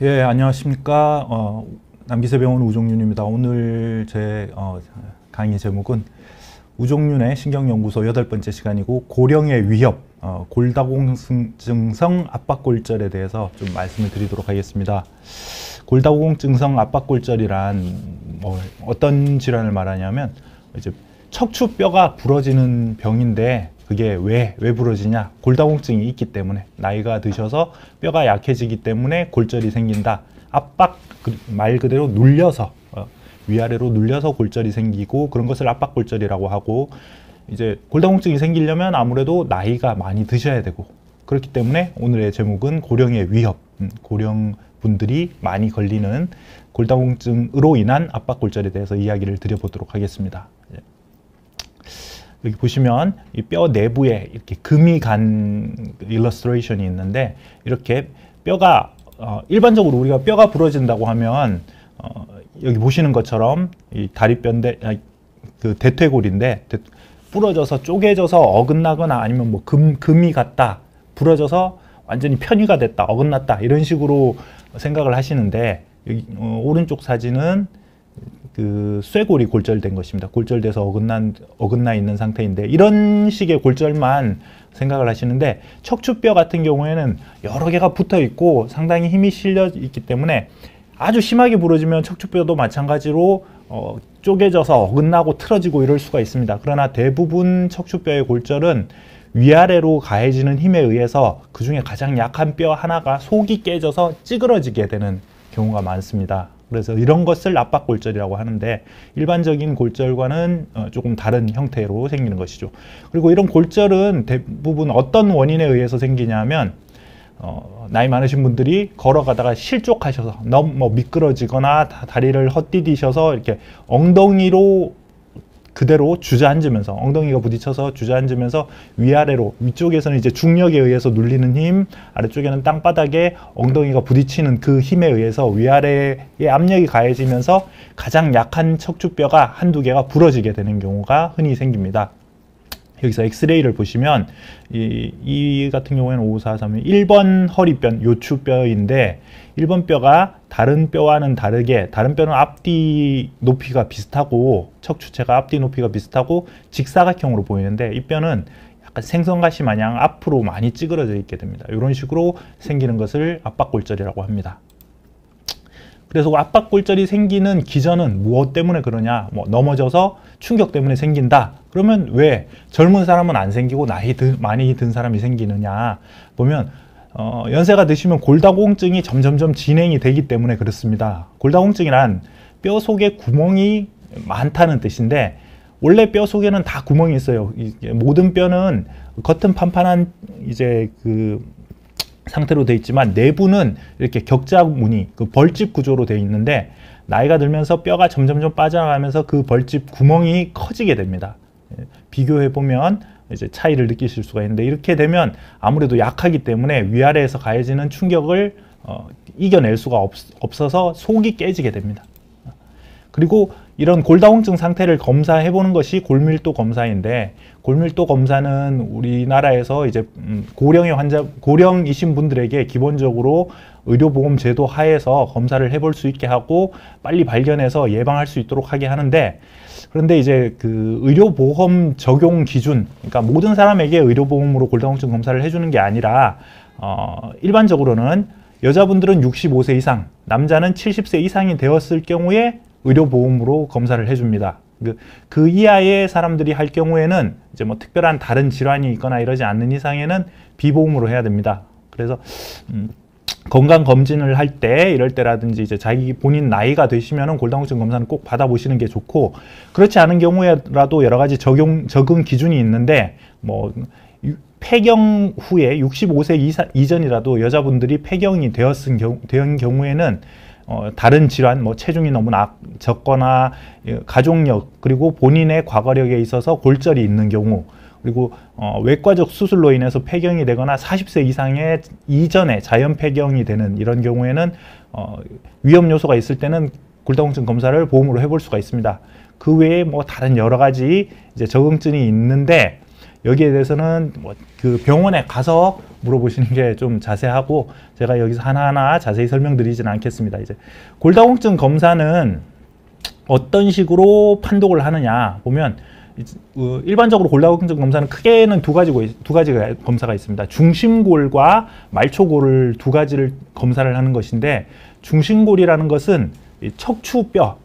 예, 안녕하십니까. 남기세병원 우종윤입니다. 오늘 제 강의 제목은 우종윤의 신경연구소 8번째 시간이고, 고령의 위협, 골다공증성 압박골절에 대해서 좀 말씀을 드리도록 하겠습니다. 골다공증성 압박골절이란 어떤 질환을 말하냐면, 이제 척추뼈가 부러지는 병인데, 그게 왜 부러지냐? 골다공증이 있기 때문에, 나이가 드셔서 뼈가 약해지기 때문에 골절이 생긴다. 압박, 말 그대로 눌려서, 위아래로 눌려서 골절이 생기고, 그런 것을 압박골절이라고 하고, 이제 골다공증이 생기려면 아무래도 나이가 많이 드셔야 되고, 그렇기 때문에 오늘의 제목은 고령의 위협, 고령 분들이 많이 걸리는 골다공증으로 인한 압박골절에 대해서 이야기를 드려보도록 하겠습니다. 여기 보시면 이 뼈 내부에 이렇게 금이 간 일러스트레이션이 있는데, 이렇게 뼈가 일반적으로 우리가 뼈가 부러진다고 하면 여기 보시는 것처럼 이 다리뼈인데, 그 대퇴골인데 부러져서 쪼개져서 어긋나거나, 아니면 뭐 금이 갔다, 부러져서 완전히 편위가 됐다, 어긋났다, 이런 식으로 생각을 하시는데, 여기 오른쪽 사진은 그 쇄골이 골절된 것입니다. 골절돼서 어긋나 있는 상태인데, 이런 식의 골절만 생각을 하시는데, 척추뼈 같은 경우에는 여러 개가 붙어 있고 상당히 힘이 실려 있기 때문에 아주 심하게 부러지면 척추뼈도 마찬가지로 쪼개져서 어긋나고 틀어지고 이럴 수가 있습니다. 그러나 대부분 척추뼈의 골절은 위아래로 가해지는 힘에 의해서 그 중에 가장 약한 뼈 하나가 속이 깨져서 찌그러지게 되는 경우가 많습니다. 그래서 이런 것을 압박골절이라고 하는데, 일반적인 골절과는 조금 다른 형태로 생기는 것이죠. 그리고 이런 골절은 대부분 어떤 원인에 의해서 생기냐면, 나이 많으신 분들이 걸어가다가 실족하셔서 너무 미끄러지거나 다리를 헛디디셔서 이렇게 엉덩이로 그대로 주저앉으면서, 엉덩이가 부딪혀서 주저앉으면서 위아래로, 위쪽에서는 이제 중력에 의해서 눌리는 힘, 아래쪽에는 땅바닥에 엉덩이가 부딪히는 그 힘에 의해서 위아래에 압력이 가해지면서 가장 약한 척추뼈가 한두 개가 부러지게 되는 경우가 흔히 생깁니다. 여기서 엑스레이를 보시면 이 같은 경우에는 5431 1번 허리뼈, 요추뼈인데, 1번 뼈가 다른 뼈와는 다르게, 다른 뼈는 앞뒤 높이가 비슷하고 척추체가 앞뒤 높이가 비슷하고 직사각형으로 보이는데, 이 뼈는 약간 생선가시 마냥 앞으로 많이 찌그러져 있게 됩니다. 이런 식으로 생기는 것을 압박골절이라고 합니다. 그래서 압박골절이 생기는 기전은 무엇 때문에 그러냐? 넘어져서 충격 때문에 생긴다. 그러면 왜 젊은 사람은 안 생기고 많이 든 사람이 생기느냐? 보면 연세가 드시면 골다공증이 점점점 진행이 되기 때문에 그렇습니다. 골다공증이란 뼈 속에 구멍이 많다는 뜻인데, 원래 뼈 속에는 다 구멍이 있어요. 모든 뼈는 겉은 판판한 이제 그 상태로 되어 있지만, 내부는 이렇게 격자무늬, 그 벌집 구조로 되어 있는데, 나이가 들면서 뼈가 점점점 빠져나가면서 그 벌집 구멍이 커지게 됩니다. 비교해 보면 이제 차이를 느끼실 수가 있는데, 이렇게 되면 아무래도 약하기 때문에 위아래에서 가해지는 충격을 이겨낼 수가 없어서 속이 깨지게 됩니다. 그리고 이런 골다공증 상태를 검사해 보는 것이 골밀도 검사인데, 골밀도 검사는 우리나라에서 이제 고령이신 분들에게 기본적으로 의료보험 제도 하에서 검사를 해볼 수 있게 하고, 빨리 발견해서 예방할 수 있도록 하게 하는데, 그런데 이제 그 의료보험 적용 기준, 그러니까 모든 사람에게 의료보험으로 골다공증 검사를 해주는 게 아니라, 일반적으로는 여자분들은 65세 이상, 남자는 70세 이상이 되었을 경우에 의료보험으로 검사를 해줍니다. 그 이하의 사람들이 할 경우에는 이제 뭐 특별한 다른 질환이 있거나 이러지 않는 이상에는 비보험으로 해야 됩니다. 그래서 건강검진을 할 때, 이럴 때라든지 이제 자기 본인 나이가 되시면은 골다공증 검사는 꼭 받아보시는 게 좋고, 그렇지 않은 경우에라도 여러 가지 적응 기준이 있는데, 뭐 폐경 후에 65세 이전이라도 여자분들이 폐경이 된 경우에는 다른 질환, 뭐 체중이 너무 적거나 가족력, 그리고 본인의 과거력에 있어서 골절이 있는 경우, 그리고 외과적 수술로 인해서 폐경이 되거나 40세 이상의 이전에 자연 폐경이 되는 이런 경우에는 위험 요소가 있을 때는 골다공증 검사를 보험으로 해볼 수가 있습니다. 그 외에 뭐 다른 여러 가지 이제 적응증이 있는데, 여기에 대해서는 뭐 그 병원에 가서 물어보시는 게 좀 자세하고 제가 여기서 하나하나 자세히 설명드리지는 않겠습니다. 이제 골다공증 검사는 어떤 식으로 판독을 하느냐 보면 일반적으로 골다공증 검사는 크게는 두 가지가 검사가 있습니다. 중심골과 말초골을 두 가지를 검사를 하는 것인데 중심골이라는 것은 척추뼈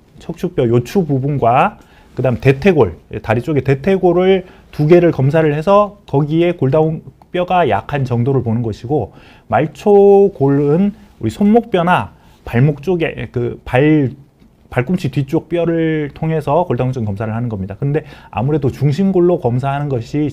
요추 부분과 그 다음 대퇴골, 다리 쪽에 대퇴골을 두 개를 검사를 해서 거기에 골다공뼈가 약한 정도를 보는 것이고 말초골은 우리 손목뼈나 발목 쪽에 발꿈치 뒤쪽 뼈를 통해서 골다공증 검사를 하는 겁니다. 근데 아무래도 중심골로 검사하는 것이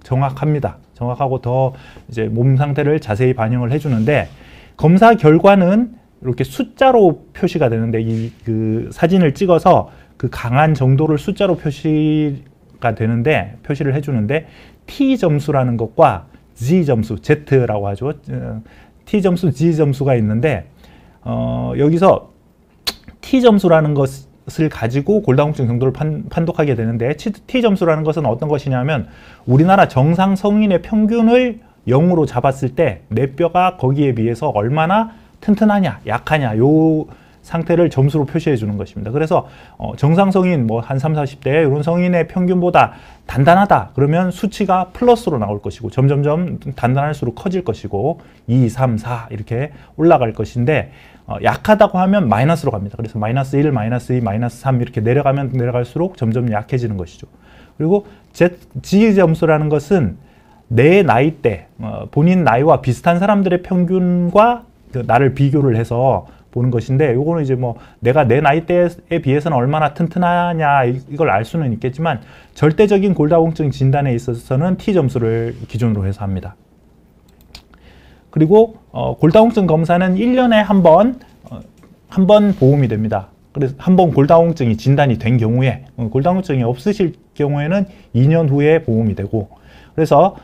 정확합니다. 정확하고 더 이제 몸 상태를 자세히 반영을 해주는데 검사 결과는 이렇게 숫자로 표시가 되는데 그 사진을 찍어서 그 강한 정도를 숫자로 표시가 되는데 표시를 해주는데 T 점수라는 것과 Z 점수, Z라고 하죠. T 점수, Z 점수가 있는데 여기서 T 점수라는 것을 가지고 골다공증 정도를 판독하게 되는데 T 점수라는 것은 어떤 것이냐면 우리나라 정상 성인의 평균을 0으로 잡았을 때 내 뼈가 거기에 비해서 얼마나 튼튼하냐, 약하냐 요 상태를 점수로 표시해 주는 것입니다. 그래서 정상 성인 뭐 한 3, 40대 이런 성인의 평균보다 단단하다 그러면 수치가 플러스로 나올 것이고 점점점 단단할수록 커질 것이고 2, 3, 4 이렇게 올라갈 것인데 약하다고 하면 마이너스로 갑니다. 그래서 마이너스 1, 마이너스 2, 마이너스 3 이렇게 내려가면 내려갈수록 점점 약해지는 것이죠. 그리고 Z 점수라는 것은 내 나이대, 본인 나이와 비슷한 사람들의 평균과 나를 비교를 해서 보는 것인데 요거는 이제 뭐 내가 내 나이대에 비해서는 얼마나 튼튼하냐 이걸 알 수는 있겠지만 절대적인 골다공증 진단에 있어서는 T 점수를 기준으로 해서 합니다. 그리고 골다공증 검사는 1년에 한 번 보험이 됩니다. 그래서 한 번 골다공증이 진단이 된 경우에 골다공증이 없으실 경우에는 2년 후에 보험이 되고 그래서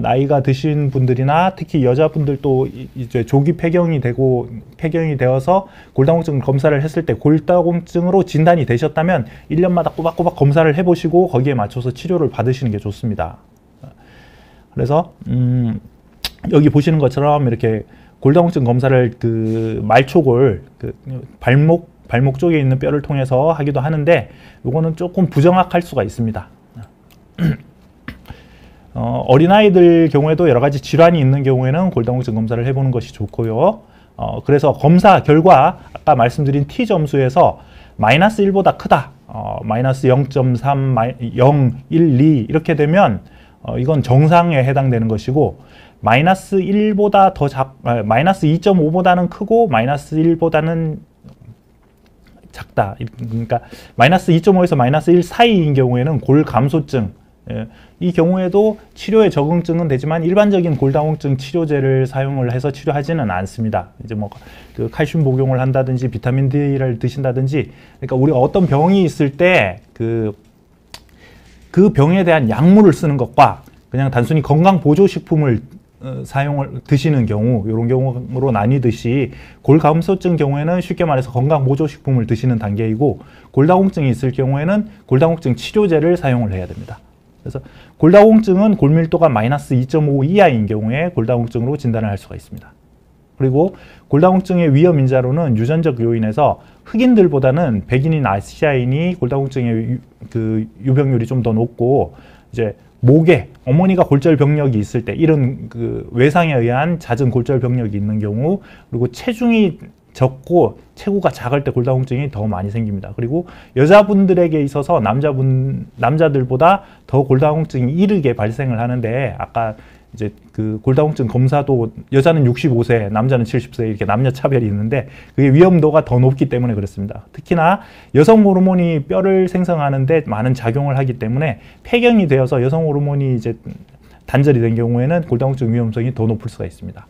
나이가 드신 분들이나 특히 여자분들도 이제 조기 폐경이 되어서 골다공증 검사를 했을 때 골다공증으로 진단이 되셨다면 1년마다 꼬박꼬박 검사를 해보시고 거기에 맞춰서 치료를 받으시는 게 좋습니다. 그래서 여기 보시는 것처럼 이렇게 골다공증 검사를 그 말초골 발목 쪽에 있는 뼈를 통해서 하기도 하는데 이거는 조금 부정확할 수가 있습니다. 어린아이들 경우에도 여러 가지 질환이 있는 경우에는 골다공증 검사를 해보는 것이 좋고요. 그래서 검사 결과 아까 말씀드린 T 점수에서 마이너스 1보다 크다. 마이너스 0.3, 0, 1, 2 이렇게 되면 이건 정상에 해당되는 것이고 마이너스 1보다 마이너스 2.5보다는 크고 마이너스 1보다는 작다. 그러니까 마이너스 2.5에서 마이너스 1 사이인 경우에는 골감소증 이 경우에도 치료에 적응증은 되지만 일반적인 골다공증 치료제를 사용을 해서 치료하지는 않습니다. 이제 뭐 그 칼슘 복용을 한다든지 비타민 D를 드신다든지 그러니까 우리가 어떤 병이 있을 때 그 병에 대한 약물을 쓰는 것과 그냥 단순히 건강 보조식품을 드시는 경우 이런 경우로 나뉘듯이 골감소증 경우에는 쉽게 말해서 건강 보조식품을 드시는 단계이고 골다공증이 있을 경우에는 골다공증 치료제를 사용을 해야 됩니다. 그래서 골다공증은 골밀도가 마이너스 2.5 이하인 경우에 골다공증으로 진단을 할 수가 있습니다. 그리고 골다공증의 위험 인자로는 유전적 요인에서 흑인들보다는 백인인 아시아인이 골다공증의 그 유병률이 좀 더 높고 이제 목에 어머니가 골절병력이 있을 때 이런 그 외상에 의한 잦은 골절병력이 있는 경우 그리고 체중이 적고 체구가 작을 때 골다공증이 더 많이 생깁니다. 그리고 여자분들에게 있어서 남자들보다 더 골다공증이 이르게 발생을 하는데 아까 이제 그 골다공증 검사도 여자는 65세, 남자는 70세 이렇게 남녀 차별이 있는데 그게 위험도가 더 높기 때문에 그렇습니다. 특히나 여성 호르몬이 뼈를 생성하는데 많은 작용을 하기 때문에 폐경이 되어서 여성 호르몬이 이제 단절이 된 경우에는 골다공증 위험성이 더 높을 수가 있습니다.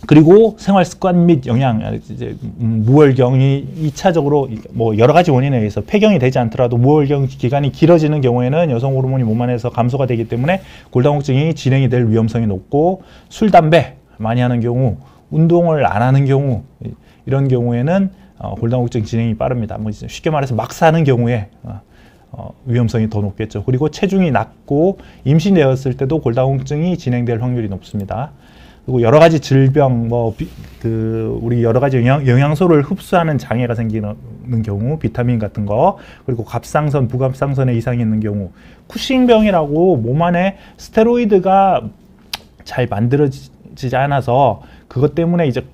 그리고 생활 습관 및 영양, 이제 무월경이 2차적으로 뭐 여러 가지 원인에 의해서 폐경이 되지 않더라도 무월경 기간이 길어지는 경우에는 여성 호르몬이 몸 안에서 감소가 되기 때문에 골다공증이 진행이 될 위험성이 높고 술, 담배 많이 하는 경우, 운동을 안 하는 경우 이런 경우에는 골다공증 진행이 빠릅니다. 뭐 쉽게 말해서 막 사는 경우에 위험성이 더 높겠죠. 그리고 체중이 낮고 임신되었을 때도 골다공증이 진행될 확률이 높습니다. 그리고 여러 가지 질병, 우리 여러 가지 영양소를 흡수하는 장애가 생기는 경우, 비타민 같은 거, 그리고 갑상선, 부갑상선에 이상이 있는 경우, 쿠싱병이라고 몸 안에 스테로이드가 잘 만들어지지 않아서 그것 때문에 이제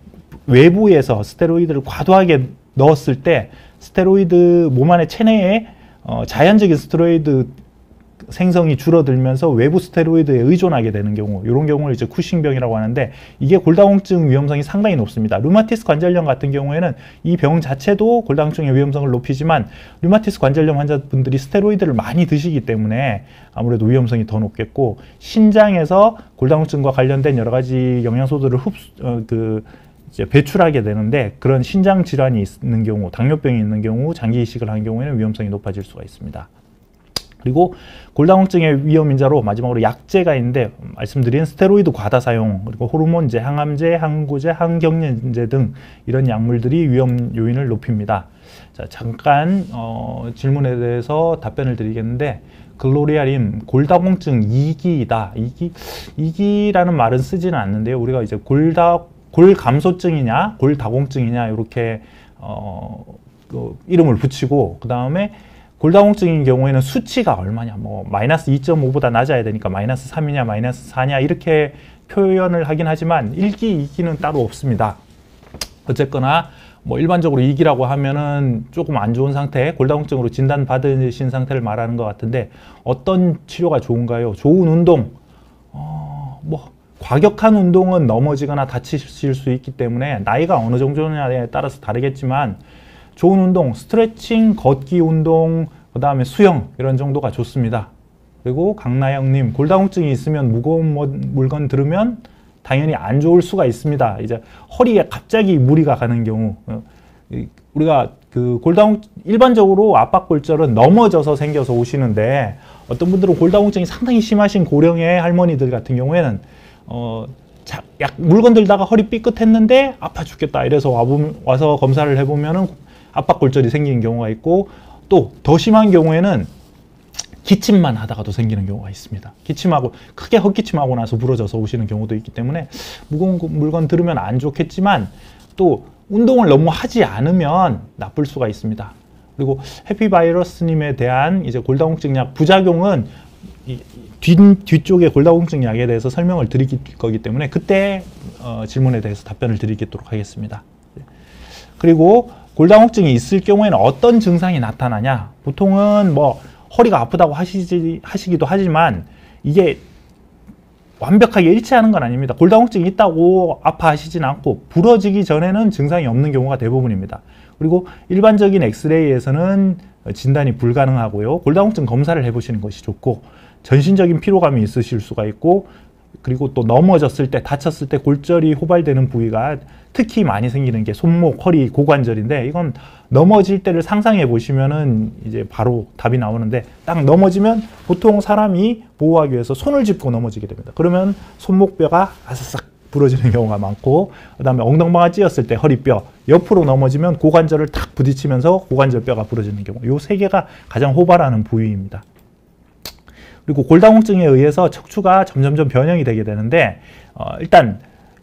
외부에서 스테로이드를 과도하게 넣었을 때 스테로이드 몸 안에 체내에 자연적인 스테로이드 생성이 줄어들면서 외부 스테로이드에 의존하게 되는 경우, 이런 경우를 이제 쿠싱병이라고 하는데, 이게 골다공증 위험성이 상당히 높습니다. 류마티스 관절염 같은 경우에는 이 병 자체도 골다공증의 위험성을 높이지만, 류마티스 관절염 환자분들이 스테로이드를 많이 드시기 때문에 아무래도 위험성이 더 높겠고, 신장에서 골다공증과 관련된 여러 가지 영양소들을 이제 배출하게 되는데, 그런 신장 질환이 있는 경우, 당뇨병이 있는 경우, 장기 이식을 한 경우에는 위험성이 높아질 수가 있습니다. 그리고 골다공증의 위험 인자로 마지막으로 약제가 있는데, 말씀드린 스테로이드 과다 사용, 그리고 호르몬제, 항암제, 항고제, 항경련제 등 이런 약물들이 위험 요인을 높입니다. 자, 잠깐 질문에 대해서 답변을 드리겠는데, 글로리아님, 골다공증 2기이다. 2기라는 말은 쓰지는 않는데요. 우리가 이제 골감소증이냐, 골다공증이냐 이렇게 이름을 붙이고, 그 다음에 골다공증인 경우에는 수치가 얼마냐, 마이너스 2.5보다 낮아야 되니까 마이너스 3이냐, 마이너스 4냐 이렇게 표현을 하긴 하지만 1기, 2기는 따로 없습니다. 어쨌거나 일반적으로 2기라고 하면은 조금 안 좋은 상태, 골다공증으로 진단받으신 상태를 말하는 것 같은데, 어떤 치료가 좋은가요? 좋은 운동, 과격한 운동은 넘어지거나 다치실 수 있기 때문에 나이가 어느 정도냐에 따라서 다르겠지만, 좋은 운동, 스트레칭, 걷기 운동, 그 다음에 수영 이런 정도가 좋습니다. 그리고 강나영님, 골다공증이 있으면 무거운 물건 들으면 당연히 안 좋을 수가 있습니다. 이제 허리에 갑자기 무리가 가는 경우, 우리가 일반적으로 압박골절은 넘어져서 생겨서 오시는데, 어떤 분들은 골다공증이 상당히 심하신 고령의 할머니들 같은 경우에는 물건 들다가 허리 삐끗했는데 아파 죽겠다 이래서 와서 검사를 해보면은 압박골절이 생기는 경우가 있고, 또 더 심한 경우에는 기침만 하다가도 생기는 경우가 있습니다. 크게 헛기침하고 나서 부러져서 오시는 경우도 있기 때문에 무거운 물건 들으면 안 좋겠지만, 또 운동을 너무 하지 않으면 나쁠 수가 있습니다. 그리고 해피바이러스님에 대한 이제 골다공증 약 부작용은 뒤쪽에 골다공증 약에 대해서 설명을 드릴 거기 때문에 그때 질문에 대해서 답변을 드리도록 하겠습니다. 그리고 골다공증이 있을 경우에는 어떤 증상이 나타나냐? 보통은 허리가 아프다고 하시기도 하지만, 이게 완벽하게 일치하는 건 아닙니다. 골다공증이 있다고 아파하시진 않고 부러지기 전에는 증상이 없는 경우가 대부분입니다. 그리고 일반적인 엑스레이에서는 진단이 불가능하고요. 골다공증 검사를 해보시는 것이 좋고, 전신적인 피로감이 있으실 수가 있고, 그리고 또 넘어졌을 때, 다쳤을 때 골절이 호발되는 부위가 특히 많이 생기는 게 손목, 허리, 고관절인데, 이건 넘어질 때를 상상해 보시면은 이제 바로 답이 나오는데, 딱 넘어지면 보통 사람이 보호하기 위해서 손을 짚고 넘어지게 됩니다. 그러면 손목뼈가 아삭 부러지는 경우가 많고, 그 다음에 엉덩방아 찧었을 때 허리뼈, 옆으로 넘어지면 고관절을 탁 부딪히면서 고관절뼈가 부러지는 경우, 이 세 개가 가장 호발하는 부위입니다. 그리고 골다공증에 의해서 척추가 점점점 변형이 되게 되는데, 일단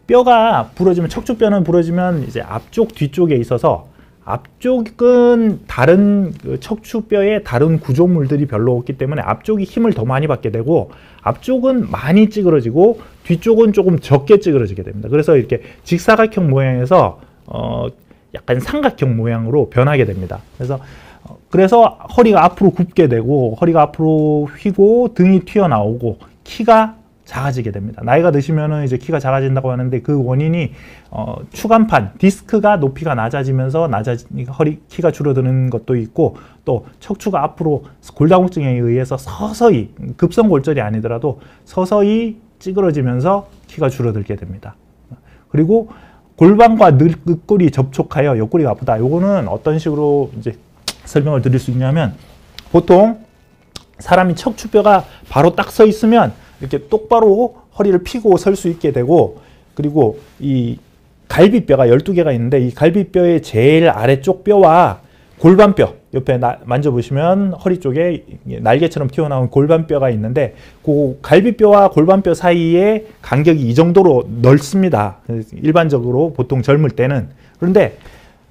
뼈가 부러지면, 척추뼈는 부러지면 이제 앞쪽, 뒤쪽에 있어서, 앞쪽은 다른 척추뼈의 다른 구조물들이 별로 없기 때문에 앞쪽이 힘을 더 많이 받게 되고, 앞쪽은 많이 찌그러지고 뒤쪽은 조금 적게 찌그러지게 됩니다. 그래서 이렇게 직사각형 모양에서 약간 삼각형 모양으로 변하게 됩니다. 그래서 허리가 앞으로 굽게 되고, 허리가 앞으로 휘고 등이 튀어나오고 키가 작아지게 됩니다. 나이가 드시면은 이제 키가 작아진다고 하는데, 그 원인이 추간판, 디스크가 높이가 낮아지면서 키가 줄어드는 것도 있고, 또 척추가 앞으로 골다공증에 의해서 서서히, 급성골절이 아니더라도 서서히 찌그러지면서 키가 줄어들게 됩니다. 그리고 골반과 늑골이 접촉하여 옆구리가 아프다. 요거는 어떤 식으로 이제 설명을 드릴 수 있냐면, 보통 사람이 척추뼈가 바로 딱 서 있으면 이렇게 똑바로 허리를 펴고 설 수 있게 되고, 그리고 이 갈비뼈가 12개가 있는데, 이 갈비뼈의 제일 아래쪽 뼈와 골반뼈, 옆에 만져보시면 허리 쪽에 날개처럼 튀어나온 골반뼈가 있는데 그 갈비뼈와 골반뼈 사이에 간격이 이 정도로 넓습니다. 일반적으로 보통 젊을 때는. 그런데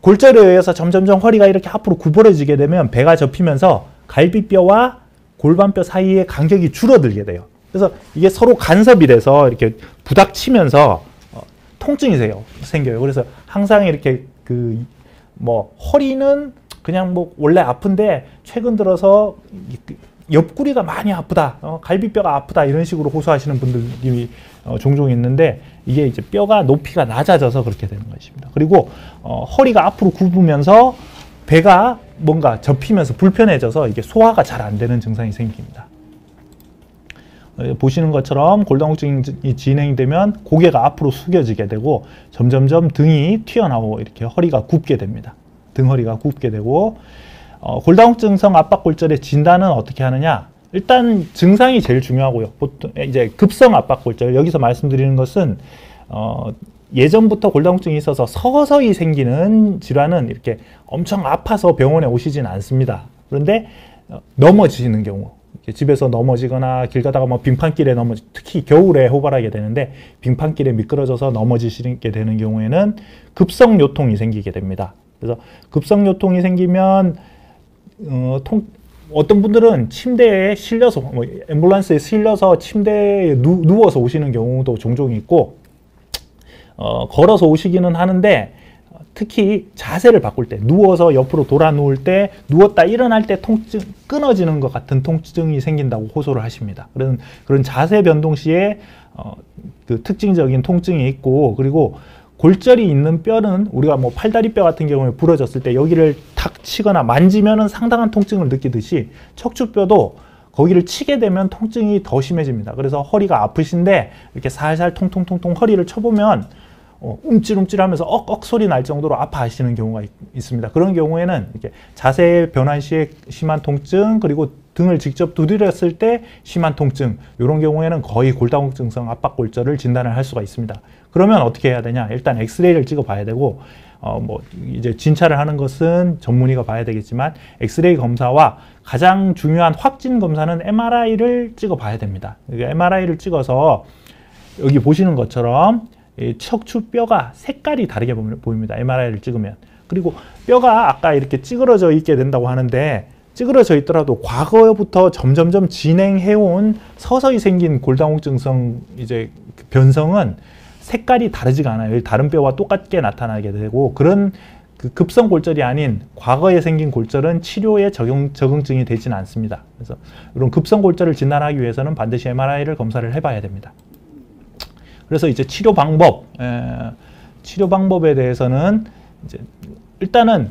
골절에 의해서 점점점 허리가 이렇게 앞으로 구부러지게 되면 배가 접히면서 갈비뼈와 골반뼈 사이의 간격이 줄어들게 돼요. 그래서 이게 서로 간섭이 돼서 이렇게 부닥치면서 통증이 생겨요. 그래서 항상 이렇게 허리는 그냥 원래 아픈데 최근 들어서 옆구리가 많이 아프다, 갈비뼈가 아프다 이런 식으로 호소하시는 분들이 종종 있는데 이게 이제 뼈가 높이가 낮아져서 그렇게 되는 것입니다. 그리고 허리가 앞으로 굽으면서 배가 뭔가 접히면서 불편해져서 이게 소화가 잘 안 되는 증상이 생깁니다. 보시는 것처럼 골다공증이 진행되면 고개가 앞으로 숙여지게 되고 점점점 등이 튀어나오고 이렇게 허리가 굽게 됩니다. 등허리가 굽게 되고 골다공증성 압박골절의 진단은 어떻게 하느냐? 일단 증상이 제일 중요하고요. 보통 이제 급성 압박골절, 여기서 말씀드리는 것은 예전부터 골다공증이 있어서 서서히 생기는 질환은 이렇게 엄청 아파서 병원에 오시진 않습니다. 그런데 넘어지시는 경우, 집에서 넘어지거나 길 가다가 빙판길에 특히 겨울에 호발하게 되는데 빙판길에 미끄러져서 넘어지시게 되는 경우에는 급성 요통이 생기게 됩니다. 그래서 급성 요통이 생기면 어떤 분들은 침대에 실려서 앰뷸런스에 실려서 침대에 누워서 오시는 경우도 종종 있고 걸어서 오시기는 하는데 특히 자세를 바꿀 때, 누워서 옆으로 돌아 누울 때, 누웠다 일어날 때 끊어지는 것 같은 통증이 생긴다고 호소를 하십니다. 그런 자세 변동 시에 그 특징적인 통증이 있고, 그리고 골절이 있는 뼈는 우리가 팔다리뼈 같은 경우에 부러졌을 때 여기를 탁 치거나 만지면은 상당한 통증을 느끼듯이 척추뼈도 거기를 치게 되면 통증이 더 심해집니다. 그래서 허리가 아프신데 이렇게 살살 통통통통 허리를 쳐보면 움찔움찔하면서 억억 소리 날 정도로 아파하시는 경우가 있습니다. 그런 경우에는 이렇게 자세 변환 시에 심한 통증, 그리고 등을 직접 두드렸을 때 심한 통증, 이런 경우에는 거의 골다공증성 압박골절을 진단을 할 수가 있습니다. 그러면 어떻게 해야 되냐? 일단 엑스레이를 찍어 봐야 되고, 이제 진찰을 하는 것은 전문의가 봐야 되겠지만, 엑스레이 검사와 가장 중요한 확진 검사는 MRI를 찍어 봐야 됩니다. MRI를 찍어서 여기 보시는 것처럼 척추뼈가 색깔이 다르게 보입니다. MRI를 찍으면. 그리고 뼈가 아까 이렇게 찌그러져 있게 된다고 하는데, 찌그러져 있더라도 과거부터 점점점 진행해온 서서히 생긴 골다공증성 이제 변성은 색깔이 다르지가 않아요. 다른 뼈와 똑같게 나타나게 되고, 그런 급성 골절이 아닌 과거에 생긴 골절은 치료에 적응증이 되지는 않습니다. 그래서 이런 급성 골절을 진단하기 위해서는 반드시 MRI를 검사를 해봐야 됩니다. 그래서 이제 치료 방법에 대해서는 이제 일단은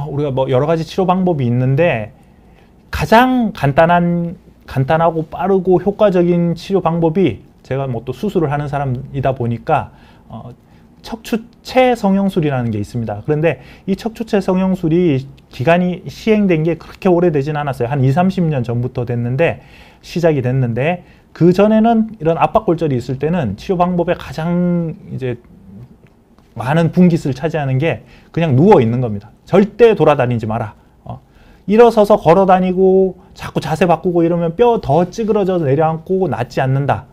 우리가 여러 가지 치료 방법이 있는데 가장 간단하고 빠르고 효과적인 치료 방법이, 제가 또 수술을 하는 사람이다 보니까 척추체 성형술이라는 게 있습니다. 그런데 이 척추체 성형술이 기간이 시행된 게 그렇게 오래되진 않았어요. 한 20-30년 전부터 시작이 됐는데, 그 전에는 이런 압박골절이 있을 때는 치료 방법에 가장 이제 많은 분깃을 차지하는 게 그냥 누워 있는 겁니다. 절대 돌아다니지 마라. 일어서서 걸어 다니고 자꾸 자세 바꾸고 이러면 뼈 더 찌그러져서 내려앉고 낫지 않는다.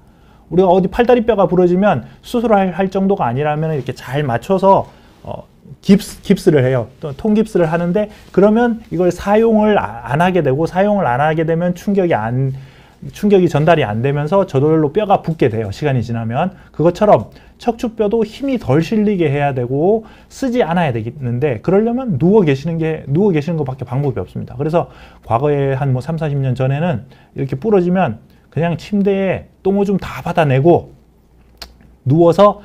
우리가 어디 팔다리뼈가 부러지면 수술을 할 정도가 아니라면 이렇게 잘 맞춰서 깁스를 해요. 또 통깁스를 하는데, 그러면 이걸 사용을 안 하게 되고, 사용을 안 하게 되면 충격이 전달이 안 되면서 저절로 뼈가 붓게 돼요. 시간이 지나면. 그것처럼 척추뼈도 힘이 덜 실리게 해야 되고 쓰지 않아야 되는데, 그러려면 누워 계시는 것밖에 방법이 없습니다. 그래서 과거에 한 30-40년 전에는 이렇게 부러지면 그냥 침대에 똥오줌 다 받아내고 누워서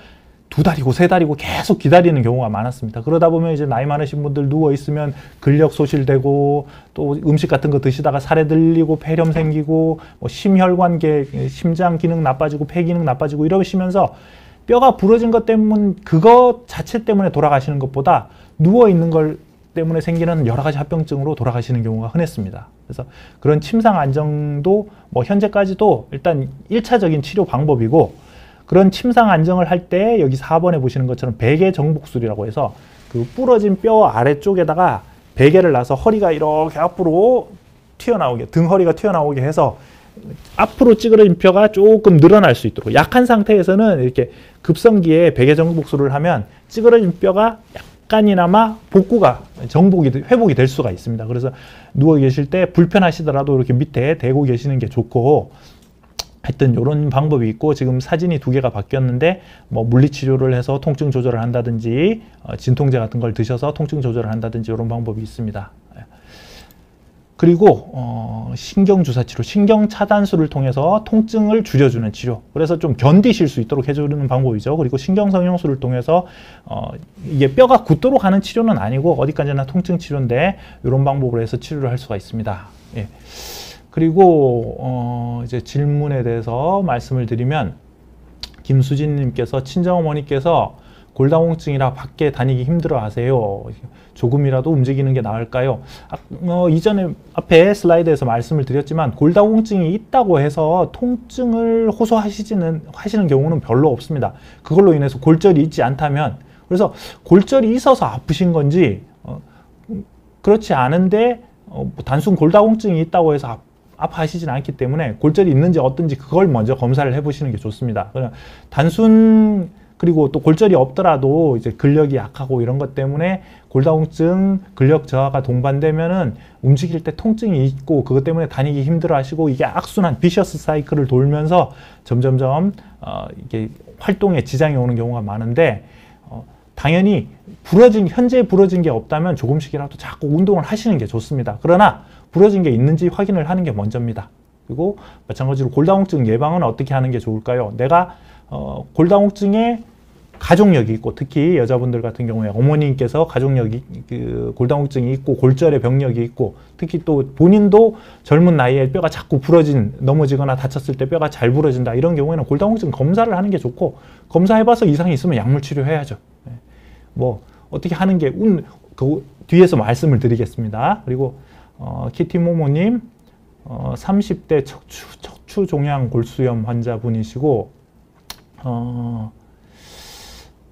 2달이고 3달이고 계속 기다리는 경우가 많았습니다. 그러다 보면 이제 나이 많으신 분들 누워 있으면 근력 소실되고, 또 음식 같은 거 드시다가 살에 들리고 폐렴 생기고 심혈관계, 심장 기능 나빠지고 폐 기능 나빠지고 이러시면서 뼈가 부러진 것 때문, 그거 자체 때문에 돌아가시는 것보다 누워 있는 걸 때문에 생기는 여러 가지 합병증으로 돌아가시는 경우가 흔했습니다. 그래서 그런 침상 안정도 현재까지도 일단 1차적인 치료 방법이고, 그런 침상 안정을 할 때 여기 4번에 보시는 것처럼 베개 정복술이라고 해서 그 부러진 뼈 아래쪽에다가 베개를 놔서 허리가 이렇게 앞으로 튀어나오게, 등 허리가 튀어나오게 해서 앞으로 찌그러진 뼈가 조금 늘어날 수 있도록, 약한 상태에서는 이렇게 급성기에 베개 정복술을 하면 찌그러진 뼈가 약간이나마 복구가, 회복이 될 수가 있습니다. 그래서 누워 계실 때 불편하시더라도 이렇게 밑에 대고 계시는 게 좋고, 하여튼 이런 방법이 있고, 지금 사진이 2개가 바뀌었는데 뭐 물리치료를 해서 통증 조절을 한다든지 진통제 같은 걸 드셔서 통증 조절을 한다든지 이런 방법이 있습니다. 그리고 신경주사 치료, 신경차단술을 통해서 통증을 줄여주는 치료, 그래서 좀 견디실 수 있도록 해주는 방법이죠. 그리고 신경성형술을 통해서 이게 뼈가 굳도록 하는 치료는 아니고 어디까지나 통증 치료인데 이런 방법으로 해서 치료를 할 수가 있습니다. 예. 그리고 이제 질문에 대해서 말씀을 드리면, 김수진님께서 친정어머니께서 골다공증이라 밖에 다니기 힘들어 하세요. 조금이라도 움직이는 게 나을까요? 이전에 앞에 슬라이드에서 말씀을 드렸지만 골다공증이 있다고 해서 통증을 하시는 경우는 별로 없습니다. 그걸로 인해서 골절이 있지 않다면, 그래서 골절이 있어서 아프신 건지 그렇지 않은데 단순 골다공증이 있다고 해서 아파하시지는 않기 때문에 골절이 있는지 어떤지 그걸 먼저 검사를 해보시는 게 좋습니다. 단순, 그리고 또 골절이 없더라도 이제 근력이 약하고 이런 것 때문에 골다공증, 근력 저하가 동반되면은 움직일 때 통증이 있고 그것 때문에 다니기 힘들어 하시고, 이게 악순환, 비셔스 사이클을 돌면서 점점점 이게 활동에 지장이 오는 경우가 많은데, 당연히 현재 부러진 게 없다면 조금씩이라도 자꾸 운동을 하시는 게 좋습니다. 그러나 부러진 게 있는지 확인을 하는 게 먼저입니다. 그리고 마찬가지로 골다공증 예방은 어떻게 하는 게 좋을까요? 내가 골다공증에 가족력이 있고, 특히 여자분들 같은 경우에 어머님께서 가족력이, 골다공증이 있고 골절의 병력이 있고, 특히 또 본인도 젊은 나이에 뼈가 자꾸 넘어지거나 다쳤을 때 뼈가 잘 부러진다, 이런 경우에는 골다공증 검사를 하는 게 좋고, 검사해봐서 이상이 있으면 약물 치료해야죠. 뭐 어떻게 하는 게 그 뒤에서 말씀을 드리겠습니다. 그리고 키티모모님 30대 척추 종양 골수염 환자분이시고,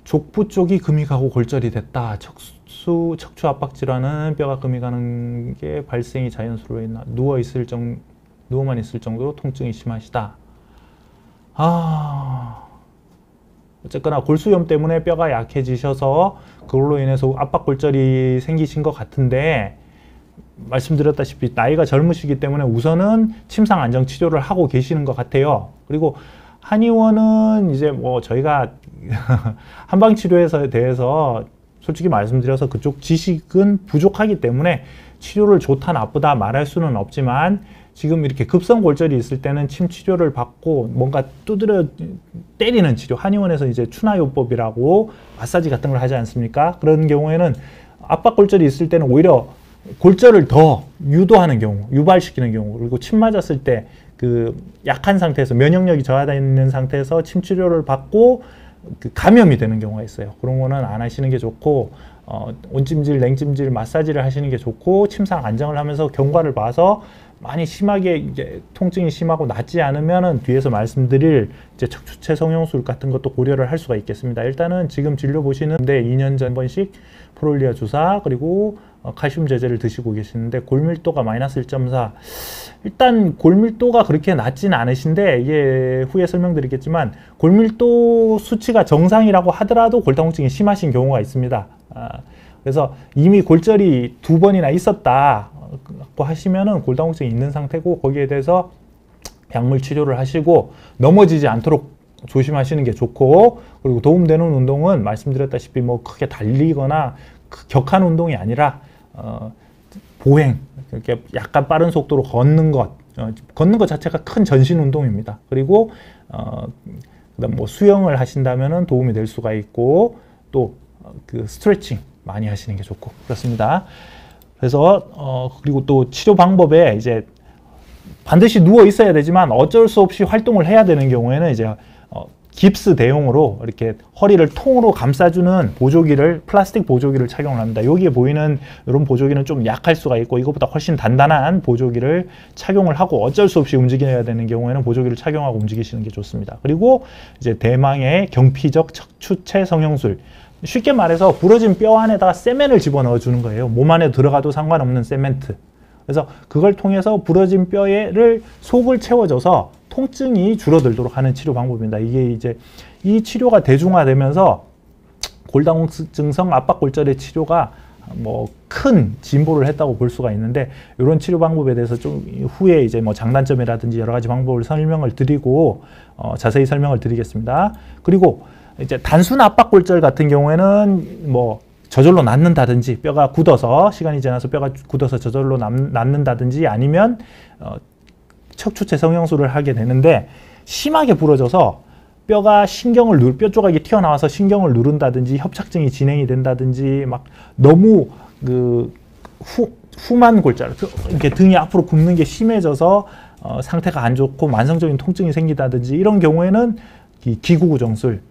족부 쪽이 금이 가고 골절이 됐다. 척추 압박 질환은 뼈가 금이 가는 게 발생이 자연스러워 있나? 누워만 있을 정도로 통증이 심하시다. 어쨌거나 골수염 때문에 뼈가 약해지셔서 그걸로 인해서 압박 골절이 생기신 것 같은데, 말씀드렸다시피 나이가 젊으시기 때문에 우선은 침상 안정 치료를 하고 계시는 것 같아요. 그리고 한의원은 이제 뭐 저희가 한방 치료에 대해서 솔직히 말씀드려서 그쪽 지식은 부족하기 때문에 치료를 좋다 나쁘다 말할 수는 없지만, 지금 이렇게 급성 골절이 있을 때는 침 치료를 받고 뭔가 두드려 때리는 치료, 한의원에서 이제 추나요법이라고 마사지 같은 걸 하지 않습니까? 그런 경우에는 압박 골절이 있을 때는 오히려 골절을 더 유도하는 경우, 유발시키는 경우, 그리고 침 맞았을 때 그 약한 상태에서 면역력이 저하되어 있는 상태에서 침 치료를 받고 감염이 되는 경우가 있어요. 그런 거는 안 하시는 게 좋고, 온찜질, 냉찜질, 마사지를 하시는 게 좋고, 침상 안정을 하면서 경과를 봐서 많이 심하게 이제 통증이 심하고 낫지 않으면은 뒤에서 말씀드릴 이제 척추체 성형술 같은 것도 고려를 할 수가 있겠습니다. 일단은 지금 진료 보시는데 2년 전 한 번씩 프롤리아 주사, 그리고 칼슘 제제를 드시고 계시는데 골밀도가 마이너스 1.4. 일단 골밀도가 그렇게 낮지는 않으신데, 이게 후에 설명드리겠지만 골밀도 수치가 정상이라고 하더라도 골다공증이 심하신 경우가 있습니다. 그래서 이미 골절이 2번이나 있었다고 하시면은 골다공증이 있는 상태고, 거기에 대해서 약물 치료를 하시고 넘어지지 않도록 조심하시는 게 좋고, 그리고 도움되는 운동은 말씀드렸다시피 뭐 크게 달리거나 격한 운동이 아니라 보행, 이렇게 약간 빠른 속도로 걷는 것 자체가 큰 전신 운동입니다. 그리고 그다음 뭐 수영을 하신다면은 도움이 될 수가 있고, 또 그 스트레칭 많이 하시는 게 좋고 그렇습니다. 그래서 그리고 또 치료 방법에 이제 반드시 누워 있어야 되지만 어쩔 수 없이 활동을 해야 되는 경우에는 이제 깁스 대용으로 이렇게 허리를 통으로 감싸주는 보조기를, 플라스틱 보조기를 착용을 합니다. 여기에 보이는 이런 보조기는 좀 약할 수가 있고, 이것보다 훨씬 단단한 보조기를 착용을 하고, 어쩔 수 없이 움직여야 되는 경우에는 보조기를 착용하고 움직이시는 게 좋습니다. 그리고 이제 대망의 경피적 척추체 성형술, 쉽게 말해서 부러진 뼈 안에다가 세멘을 집어넣어 주는 거예요. 몸 안에 들어가도 상관없는 세멘트. 그래서 그걸 통해서 부러진 뼈를 속을 채워줘서 통증이 줄어들도록 하는 치료 방법입니다. 이게 이제 이 치료가 대중화되면서 골다공증성 압박골절의 치료가 뭐 큰 진보를 했다고 볼 수가 있는데, 이런 치료 방법에 대해서 좀 후에 이제 뭐 장단점이라든지 여러 가지 방법을 설명을 드리고 자세히 설명을 드리겠습니다. 그리고 이제 단순 압박골절 같은 경우에는 뭐 저절로 낫는다든지, 뼈가 굳어서 시간이 지나서 뼈가 굳어서 저절로 낫는다든지, 아니면 척추체 성형술을 하게 되는데, 심하게 부러져서 뼈가 뼈 조각이 튀어나와서 신경을 누른다든지, 협착증이 진행이 된다든지, 막 너무 후만 골절, 이렇게 등이 앞으로 굽는 게 심해져서 상태가 안 좋고 만성적인 통증이 생기다든지, 이런 경우에는 기구구정술,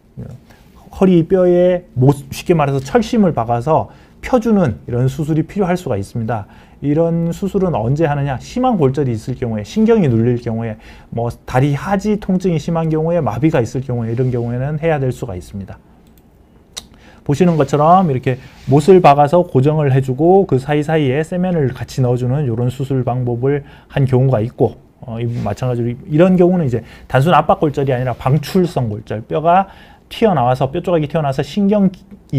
허리 뼈에 쉽게 말해서 철심을 박아서 펴주는 이런 수술이 필요할 수가 있습니다. 이런 수술은 언제 하느냐? 심한 골절이 있을 경우에, 신경이 눌릴 경우에, 뭐 다리 하지 통증이 심한 경우에, 마비가 있을 경우에, 이런 경우에는 해야 될 수가 있습니다. 보시는 것처럼 이렇게 못을 박아서 고정을 해주고 그 사이사이에 세멘을 같이 넣어주는 이런 수술 방법을 한 경우가 있고, 마찬가지로 이런 경우는 이제 단순 압박골절이 아니라 방출성 골절, 뼈가 튀어나와서, 뼈 조각이 튀어나와서 신경이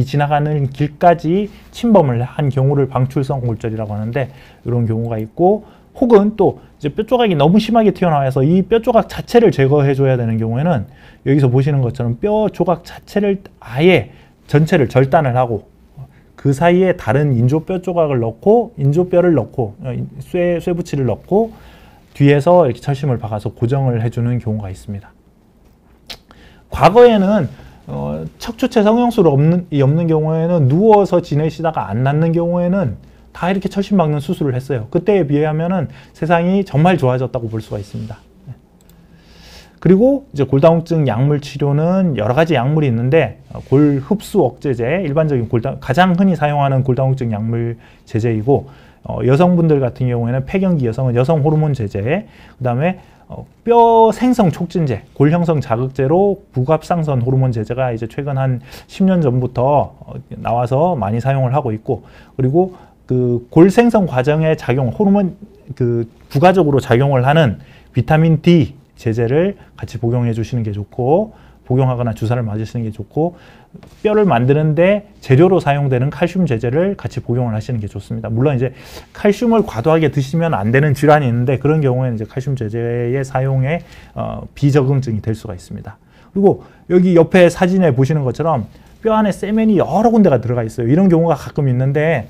지나가는 길까지 침범을 한 경우를 방출성 골절이라고 하는데, 이런 경우가 있고, 혹은 또 이제 뼈 조각이 너무 심하게 튀어나와서 이 뼈 조각 자체를 제거해 줘야 되는 경우에는, 여기서 보시는 것처럼 뼈 조각 자체를 아예 전체를 절단을 하고 그 사이에 다른 인조 뼈 조각을 넣고, 인조뼈를 넣고, 쇠붙이를 넣고 뒤에서 이렇게 철심을 박아서 고정을 해주는 경우가 있습니다. 과거에는 척추체 성형술 없는 경우에는 누워서 지내시다가 안 낫는 경우에는 다 이렇게 철심 박는 수술을 했어요. 그때에 비하면은 세상이 정말 좋아졌다고 볼 수가 있습니다. 그리고 이제 골다공증 약물 치료는 여러 가지 약물이 있는데, 골 흡수 억제제, 일반적인 가장 흔히 사용하는 골다공증 약물 제제이고, 여성분들 같은 경우에는 폐경기 여성은 여성 호르몬 제제, 그 다음에 뼈 생성 촉진제, 골 형성 자극제로 부갑상선 호르몬 제제가 이제 최근 한 10년 전부터 나와서 많이 사용을 하고 있고, 그리고 그 골 생성 과정에 호르몬 부가적으로 작용을 하는 비타민 D 제제를 같이 복용해 주시는 게 좋고, 복용하거나 주사를 맞으시는 게 좋고, 뼈를 만드는데 재료로 사용되는 칼슘 제제를 같이 복용을 하시는 게 좋습니다. 물론 이제 칼슘을 과도하게 드시면 안 되는 질환이 있는데, 그런 경우에는 이제 칼슘 제제의 사용에 비적응증이 될 수가 있습니다. 그리고 여기 옆에 사진에 보시는 것처럼 뼈 안에 세멘이 여러 군데가 들어가 있어요. 이런 경우가 가끔 있는데,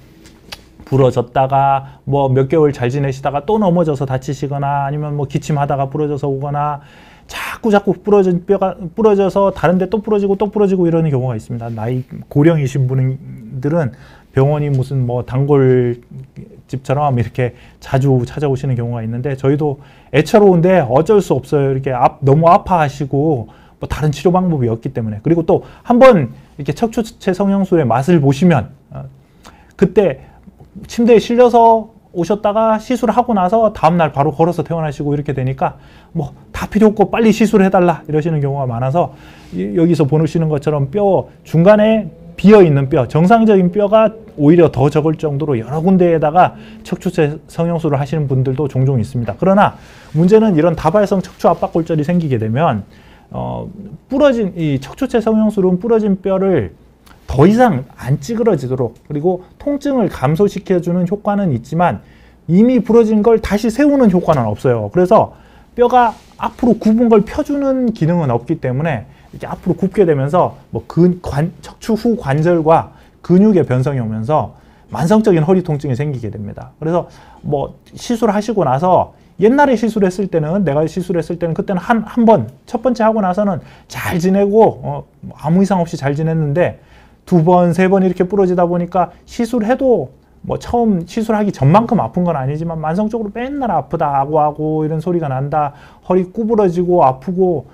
부러졌다가 뭐 몇 개월 잘 지내시다가 또 넘어져서 다치시거나, 아니면 뭐 기침하다가 부러져서 오거나, 자꾸 부러진 뼈가 부러져서 다른데 또 부러지고 이러는 경우가 있습니다. 나이 고령이신 분들은 병원이 무슨 뭐 단골집처럼 이렇게 자주 찾아오시는 경우가 있는데, 저희도 애처로운데 어쩔 수 없어요. 이렇게 너무 아파하시고 뭐 다른 치료 방법이 없기 때문에. 그리고 또 한번 이렇게 척추체 성형술의 맛을 보시면, 그때 침대에 실려서 오셨다가 시술하고 나서 다음날 바로 걸어서 퇴원하시고 이렇게 되니까 뭐 다 필요 없고 빨리 시술해달라 이러시는 경우가 많아서, 여기서 보시는 것처럼 뼈 중간에 비어있는 뼈, 정상적인 뼈가 오히려 더 적을 정도로 여러 군데에다가 척추체 성형술을 하시는 분들도 종종 있습니다. 그러나 문제는 이런 다발성 척추 압박골절이 생기게 되면 이 척추체 성형술은 부러진 뼈를 더 이상 안 찌그러지도록, 그리고 통증을 감소시켜주는 효과는 있지만 이미 부러진 걸 다시 세우는 효과는 없어요. 그래서 뼈가 앞으로 굽은 걸 펴주는 기능은 없기 때문에 이렇게 앞으로 굽게 되면서 뭐 척추 후 관절과 근육의 변성이 오면서 만성적인 허리 통증이 생기게 됩니다. 그래서 뭐 시술하시고 나서, 옛날에 시술했을 때는, 내가 시술했을 때는 그때는 한 번, 첫 번째 하고 나서는 잘 지내고 아무 이상 없이 잘 지냈는데, 두 번, 세 번 이렇게 부러지다 보니까 시술해도 뭐 처음 시술하기 전만큼 아픈 건 아니지만 만성적으로 맨날 아프다고 하고 이런 소리가 난다, 허리 구부러지고 아프고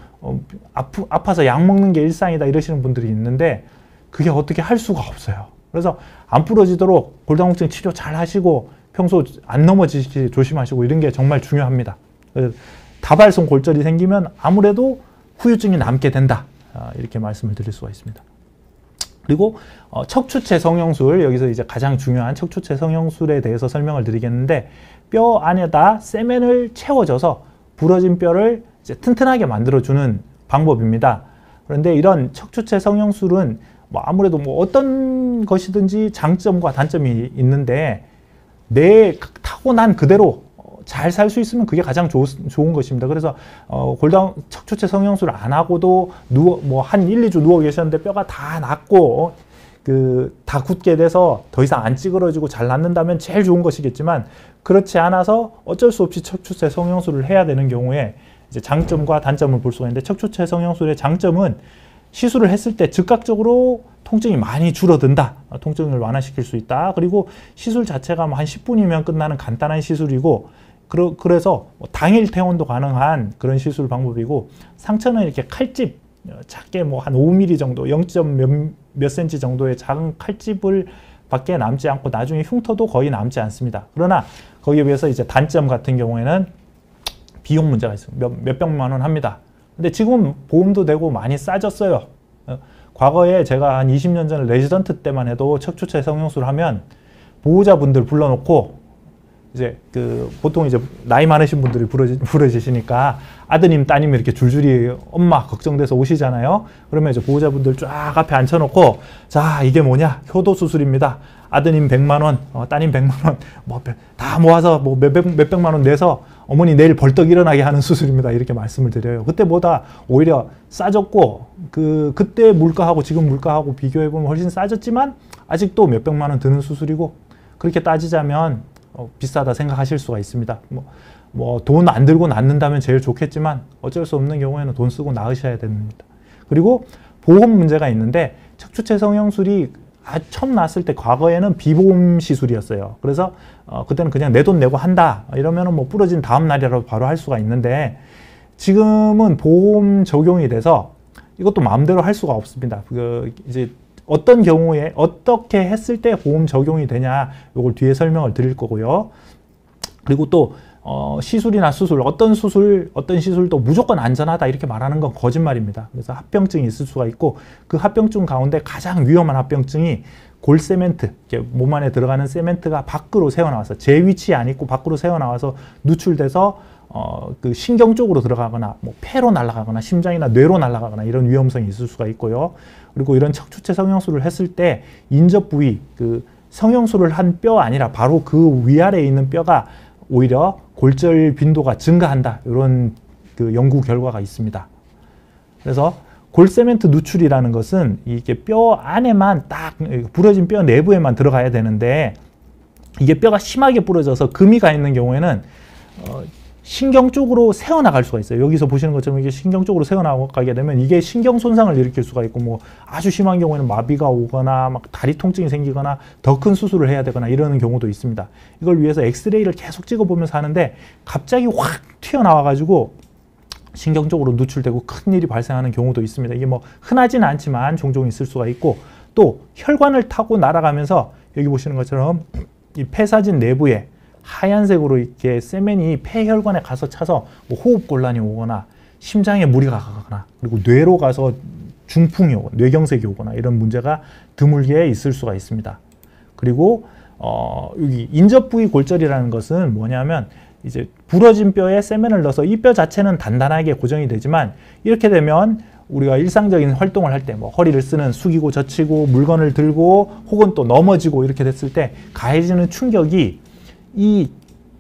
아파서 약 먹는 게 일상이다 이러시는 분들이 있는데, 그게 어떻게 할 수가 없어요. 그래서 안 부러지도록 골다공증 치료 잘 하시고 평소 안 넘어지시기 조심하시고 이런 게 정말 중요합니다. 다발성 골절이 생기면 아무래도 후유증이 남게 된다, 이렇게 말씀을 드릴 수가 있습니다. 그리고 척추체 성형술, 여기서 이제 가장 중요한 척추체 성형술에 대해서 설명을 드리겠는데, 뼈 안에다 세멘을 채워줘서 부러진 뼈를 이제 튼튼하게 만들어주는 방법입니다. 그런데 이런 척추체 성형술은 뭐 아무래도 뭐 어떤 것이든지 장점과 단점이 있는데, 내 타고난 그대로 잘 살 수 있으면 그게 가장 좋은 것입니다. 그래서 골다운 척추체 성형술 안 하고도 뭐 한 1, 2주 누워 계셨는데 뼈가 다 낫고 다 굳게 돼서 더 이상 안 찌그러지고 잘 낫는다면 제일 좋은 것이겠지만, 그렇지 않아서 어쩔 수 없이 척추체 성형술을 해야 되는 경우에 이제 장점과 단점을 볼 수가 있는데, 척추체 성형술의 장점은 시술을 했을 때 즉각적으로 통증이 많이 줄어든다. 통증을 완화시킬 수 있다. 그리고 시술 자체가 뭐 한 10분이면 끝나는 간단한 시술이고, 그래서 당일 퇴원도 가능한 그런 시술 방법이고, 상처는 이렇게 칼집, 작게 뭐 한 5mm 정도, 0. 몇 cm 정도의 작은 칼집을 밖에 남지 않고 나중에 흉터도 거의 남지 않습니다. 그러나 거기에 비해서 이제 단점 같은 경우에는 비용 문제가 있어요. 몇백만 원 합니다. 근데 지금은 보험도 되고 많이 싸졌어요. 과거에 제가 한 20년 전에 레지던트 때만 해도 척추체 성형술을 하면 보호자분들 불러놓고, 이제 보통 이제 나이 많으신 분들이 부러지시니까 아드님, 따님이 이렇게 줄줄이 엄마 걱정돼서 오시잖아요. 그러면 이제 보호자분들 쫙 앞에 앉혀놓고, 자, 이게 뭐냐? 효도 수술입니다. 아드님 100만 원, 따님 100만 원, 뭐 다 모아서 뭐 몇백만 원 내서 어머니 내일 벌떡 일어나게 하는 수술입니다. 이렇게 말씀을 드려요. 그때보다 오히려 싸졌고, 그때 물가하고 지금 물가하고 비교해보면 훨씬 싸졌지만 아직도 몇백만 원 드는 수술이고, 그렇게 따지자면 비싸다 생각하실 수가 있습니다. 뭐 돈 안 들고 낫는다면 제일 좋겠지만 어쩔 수 없는 경우에는 돈 쓰고 나으셔야 됩니다. 그리고 보험 문제가 있는데, 척추체 성형술이 처음 나왔을 때 과거에는 비보험 시술이었어요. 그래서 그때는 그냥 내 돈 내고 한다 이러면은 뭐 부러진 다음 날이라도 바로 할 수가 있는데, 지금은 보험 적용이 돼서 이것도 마음대로 할 수가 없습니다. 이제 어떤 경우에 어떻게 했을 때 보험 적용이 되냐, 이걸 뒤에 설명을 드릴 거고요. 그리고 또 시술이나 수술, 어떤 시술도 무조건 안전하다 이렇게 말하는 건 거짓말입니다. 그래서 합병증이 있을 수가 있고, 그 합병증 가운데 가장 위험한 합병증이 골세멘트, 몸 안에 들어가는 세멘트가 밖으로 새어나와서 제 위치에 안 있고 밖으로 새어나와서 누출돼서 신경 쪽으로 들어가거나 뭐 폐로 날아가거나 심장이나 뇌로 날아가거나 이런 위험성이 있을 수가 있고요. 그리고 이런 척추체 성형술을 했을 때 인접 부위, 성형술을 한 뼈 아니라 바로 그 위아래에 있는 뼈가 오히려 골절 빈도가 증가한다. 이런 연구 결과가 있습니다. 그래서 골세멘트 누출이라는 것은 이게 뼈 안에만 딱 부러진 뼈 내부에만 들어가야 되는데, 이게 뼈가 심하게 부러져서 금이 가 있는 경우에는 신경 쪽으로 새어나갈 수가 있어요. 여기서 보시는 것처럼 이게 신경 쪽으로 새어나가게 되면 이게 신경 손상을 일으킬 수가 있고, 뭐 아주 심한 경우에는 마비가 오거나 막 다리 통증이 생기거나 더 큰 수술을 해야 되거나 이러는 경우도 있습니다. 이걸 위해서 엑스레이를 계속 찍어보면서 하는데 갑자기 확 튀어나와가지고 신경 쪽으로 누출되고 큰 일이 발생하는 경우도 있습니다. 이게 뭐 흔하지는 않지만 종종 있을 수가 있고, 또 혈관을 타고 날아가면서 여기 보시는 것처럼 이 폐사진 내부에 하얀색으로 이렇게 세멘이 폐혈관에 가서 차서 뭐 호흡곤란이 오거나 심장에 무리가 가거나, 그리고 뇌로 가서 중풍이 오거나 뇌경색이 오거나 이런 문제가 드물게 있을 수가 있습니다. 그리고 여기 인접부위 골절이라는 것은 뭐냐면, 이제 부러진 뼈에 세멘을 넣어서 이 뼈 자체는 단단하게 고정이 되지만, 이렇게 되면 우리가 일상적인 활동을 할 때 뭐 허리를 쓰는, 숙이고 젖히고 물건을 들고 혹은 또 넘어지고 이렇게 됐을 때 가해지는 충격이, 이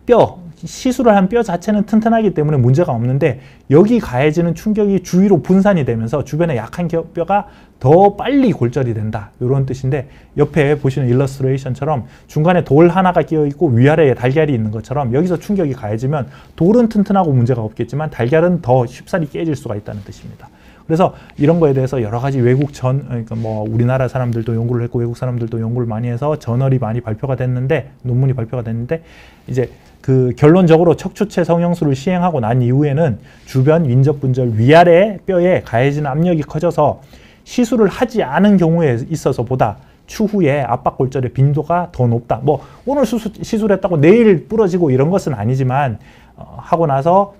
뼈, 시술을 한 뼈 자체는 튼튼하기 때문에 문제가 없는데, 여기 가해지는 충격이 주위로 분산이 되면서 주변에 약한 뼈가 더 빨리 골절이 된다, 이런 뜻인데, 옆에 보시는 일러스트레이션처럼 중간에 돌 하나가 끼어 있고 위아래에 달걀이 있는 것처럼 여기서 충격이 가해지면 돌은 튼튼하고 문제가 없겠지만 달걀은 더 쉽사리 깨질 수가 있다는 뜻입니다. 그래서 이런 거에 대해서 여러 가지 그러니까 뭐 우리나라 사람들도 연구를 했고 외국 사람들도 연구를 많이 해서 저널이 많이 발표가 됐는데, 논문이 발표가 됐는데, 이제 결론적으로 척추체 성형술을 시행하고 난 이후에는 주변 인접분절 위아래 뼈에 가해지는 압력이 커져서 시술을 하지 않은 경우에 있어서 보다 추후에 압박골절의 빈도가 더 높다. 뭐 오늘 시술했다고 내일 부러지고 이런 것은 아니지만 하고 나서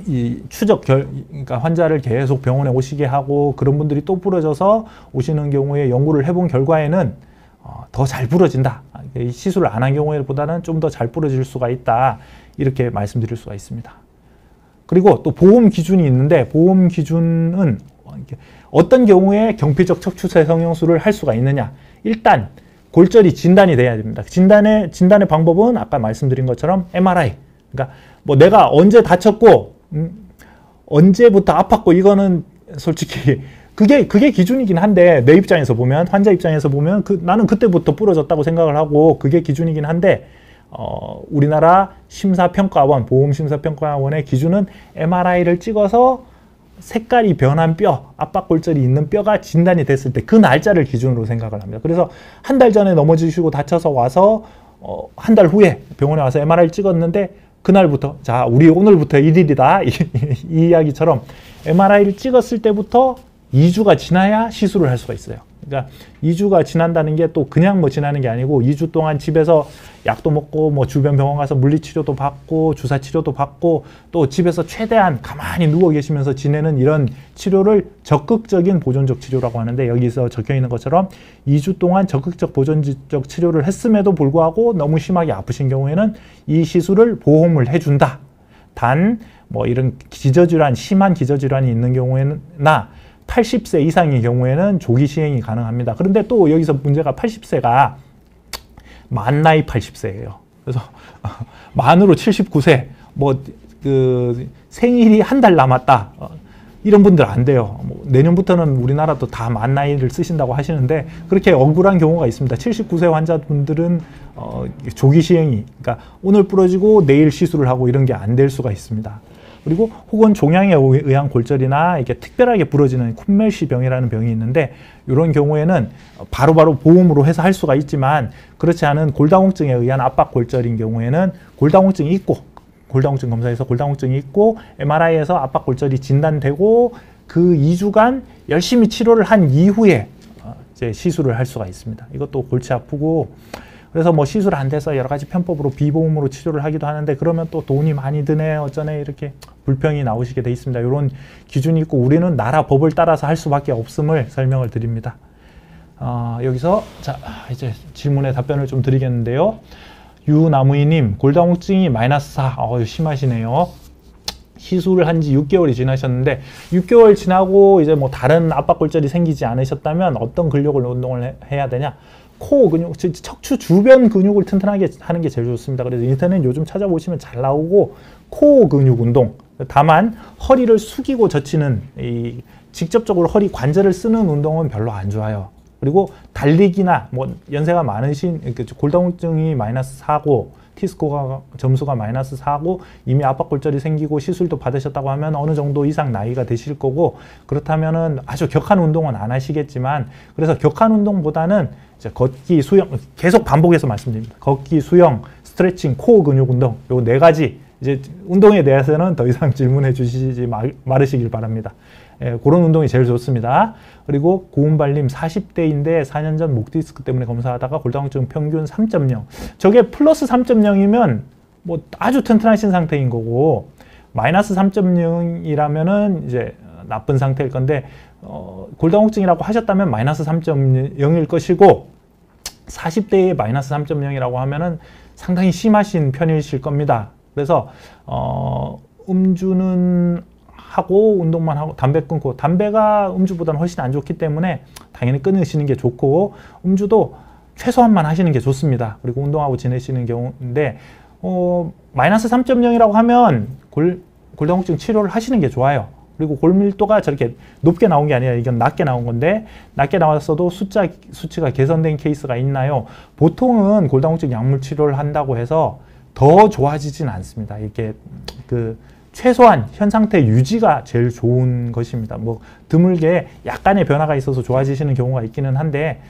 이 그러니까 환자를 계속 병원에 오시게 하고 그런 분들이 또 부러져서 오시는 경우에 연구를 해본 결과에는 더 잘 부러진다. 시술을 안 한 경우에보다는 좀 더 잘 부러질 수가 있다. 이렇게 말씀드릴 수가 있습니다. 그리고 또 보험 기준이 있는데 보험 기준은 어떤 경우에 경피적 척추체 성형술을 할 수가 있느냐. 일단 골절이 진단이 돼야 됩니다. 진단의 방법은 아까 말씀드린 것처럼 MRI. 그러니까 뭐 내가 언제 다쳤고 언제부터 아팠고 이거는 솔직히 그게 기준이긴 한데 내 입장에서 보면 환자 입장에서 보면 나는 그때부터 부러졌다고 생각을 하고 그게 기준이긴 한데 우리나라 심사평가원 보험심사평가원의 기준은 MRI를 찍어서 색깔이 변한 뼈, 압박골절이 있는 뼈가 진단이 됐을 때 그 날짜를 기준으로 생각을 합니다. 그래서 한 달 전에 넘어지시고 다쳐서 와서 한 달 후에 병원에 와서 MRI를 찍었는데 그날부터 자 우리 오늘부터 1일이다 이 이야기처럼 MRI를 찍었을 때부터 2주가 지나야 시술을 할 수가 있어요. 그러니까 2주가 지난다는 게 또 그냥 뭐 지나는 게 아니고 2주 동안 집에서 약도 먹고 뭐 주변 병원 가서 물리치료도 받고 주사치료도 받고 또 집에서 최대한 가만히 누워 계시면서 지내는 이런 치료를 적극적인 보존적 치료라고 하는데 여기서 적혀 있는 것처럼 2주 동안 적극적 보존적 치료를 했음에도 불구하고 너무 심하게 아프신 경우에는 이 시술을 보험을 해준다. 단 뭐 이런 기저질환, 심한 기저질환이 있는 경우에나 80세 이상의 경우에는 조기 시행이 가능합니다. 그런데 또 여기서 문제가 80세가 만 나이 80세예요. 그래서 만으로 79세, 뭐 생일이 한 달 남았다. 이런 분들 안 돼요. 뭐 내년부터는 우리나라도 다 만 나이를 쓰신다고 하시는데 그렇게 억울한 경우가 있습니다. 79세 환자분들은 조기 시행이, 그러니까 오늘 부러지고 내일 시술을 하고 이런 게 안 될 수가 있습니다. 그리고 혹은 종양에 의한 골절이나 이게 특별하게 부러지는 쿤멜시병이라는 병이 있는데 이런 경우에는 바로바로 보험으로 해서 할 수가 있지만 그렇지 않은 골다공증에 의한 압박 골절인 경우에는 골다공증이 있고 골다공증 검사에서 골다공증이 있고 MRI에서 압박 골절이 진단되고 그 2주간 열심히 치료를 한 이후에 이제 시술을 할 수가 있습니다. 이것도 골치 아프고 그래서 뭐 시술 안 돼서 여러 가지 편법으로 비보험으로 치료를 하기도 하는데 그러면 또 돈이 많이 드네 어쩌네 이렇게 불평이 나오시게 돼 있습니다. 이런 기준이 있고 우리는 나라 법을 따라서 할 수밖에 없음을 설명을 드립니다. 여기서 자 이제 질문에 답변을 좀 드리겠는데요. 유나무이님 골다공증이 -4 심하시네요. 시술을 한 지 6개월이 지나셨는데 6개월 지나고 이제 뭐 다른 압박골절이 생기지 않으셨다면 어떤 근력을 운동을 해야 되냐? 코어 근육, 척추 주변 근육을 튼튼하게 하는 게 제일 좋습니다. 그래서 인터넷 요즘 찾아보시면 잘 나오고 코어 근육 운동. 다만 허리를 숙이고 젖히는 이 직접적으로 허리 관절을 쓰는 운동은 별로 안 좋아요. 그리고 달리기나 뭐 연세가 많으신 골다공증이 -4고 T스코어 점수가 -4고 이미 압박골절이 생기고 시술도 받으셨다고 하면 어느 정도 이상 나이가 되실 거고 그렇다면은 아주 격한 운동은 안 하시겠지만 그래서 격한 운동보다는 이제 걷기, 수영 계속 반복해서 말씀드립니다. 걷기, 수영, 스트레칭, 코어 근육 운동 요 4가지 이제 운동에 대해서는 더 이상 질문해 주시지 말으시길 바랍니다. 예, 그런 운동이 제일 좋습니다. 그리고 고운발님 40대인데 4년 전 목 디스크 때문에 검사하다가 골다공증 평균 3.0. 저게 플러스 3.0이면 뭐 아주 튼튼하신 상태인 거고 -3.0이라면은 이제 나쁜 상태일 건데 골다공증이라고 하셨다면 -3.0일 것이고 40대에 -3.0이라고 하면은 상당히 심하신 편이실 겁니다. 그래서 음주는 하고 운동만 하고 담배 끊고 담배가 음주보다는 훨씬 안 좋기 때문에 당연히 끊으시는 게 좋고 음주도 최소한만 하시는 게 좋습니다. 그리고 운동하고 지내시는 경우인데 -3.0이라고 하면 골다공증 치료를 하시는 게 좋아요. 그리고 골밀도가 저렇게 높게 나온 게 아니라 이건 낮게 나온 건데 낮게 나왔어도 수치가 개선된 케이스가 있나요? 보통은 골다공증 약물 치료를 한다고 해서 더 좋아지진 않습니다. 이게 최소한 현 상태 유지가 제일 좋은 것입니다. 뭐 드물게 약간의 변화가 있어서 좋아지시는 경우가 있기는 한데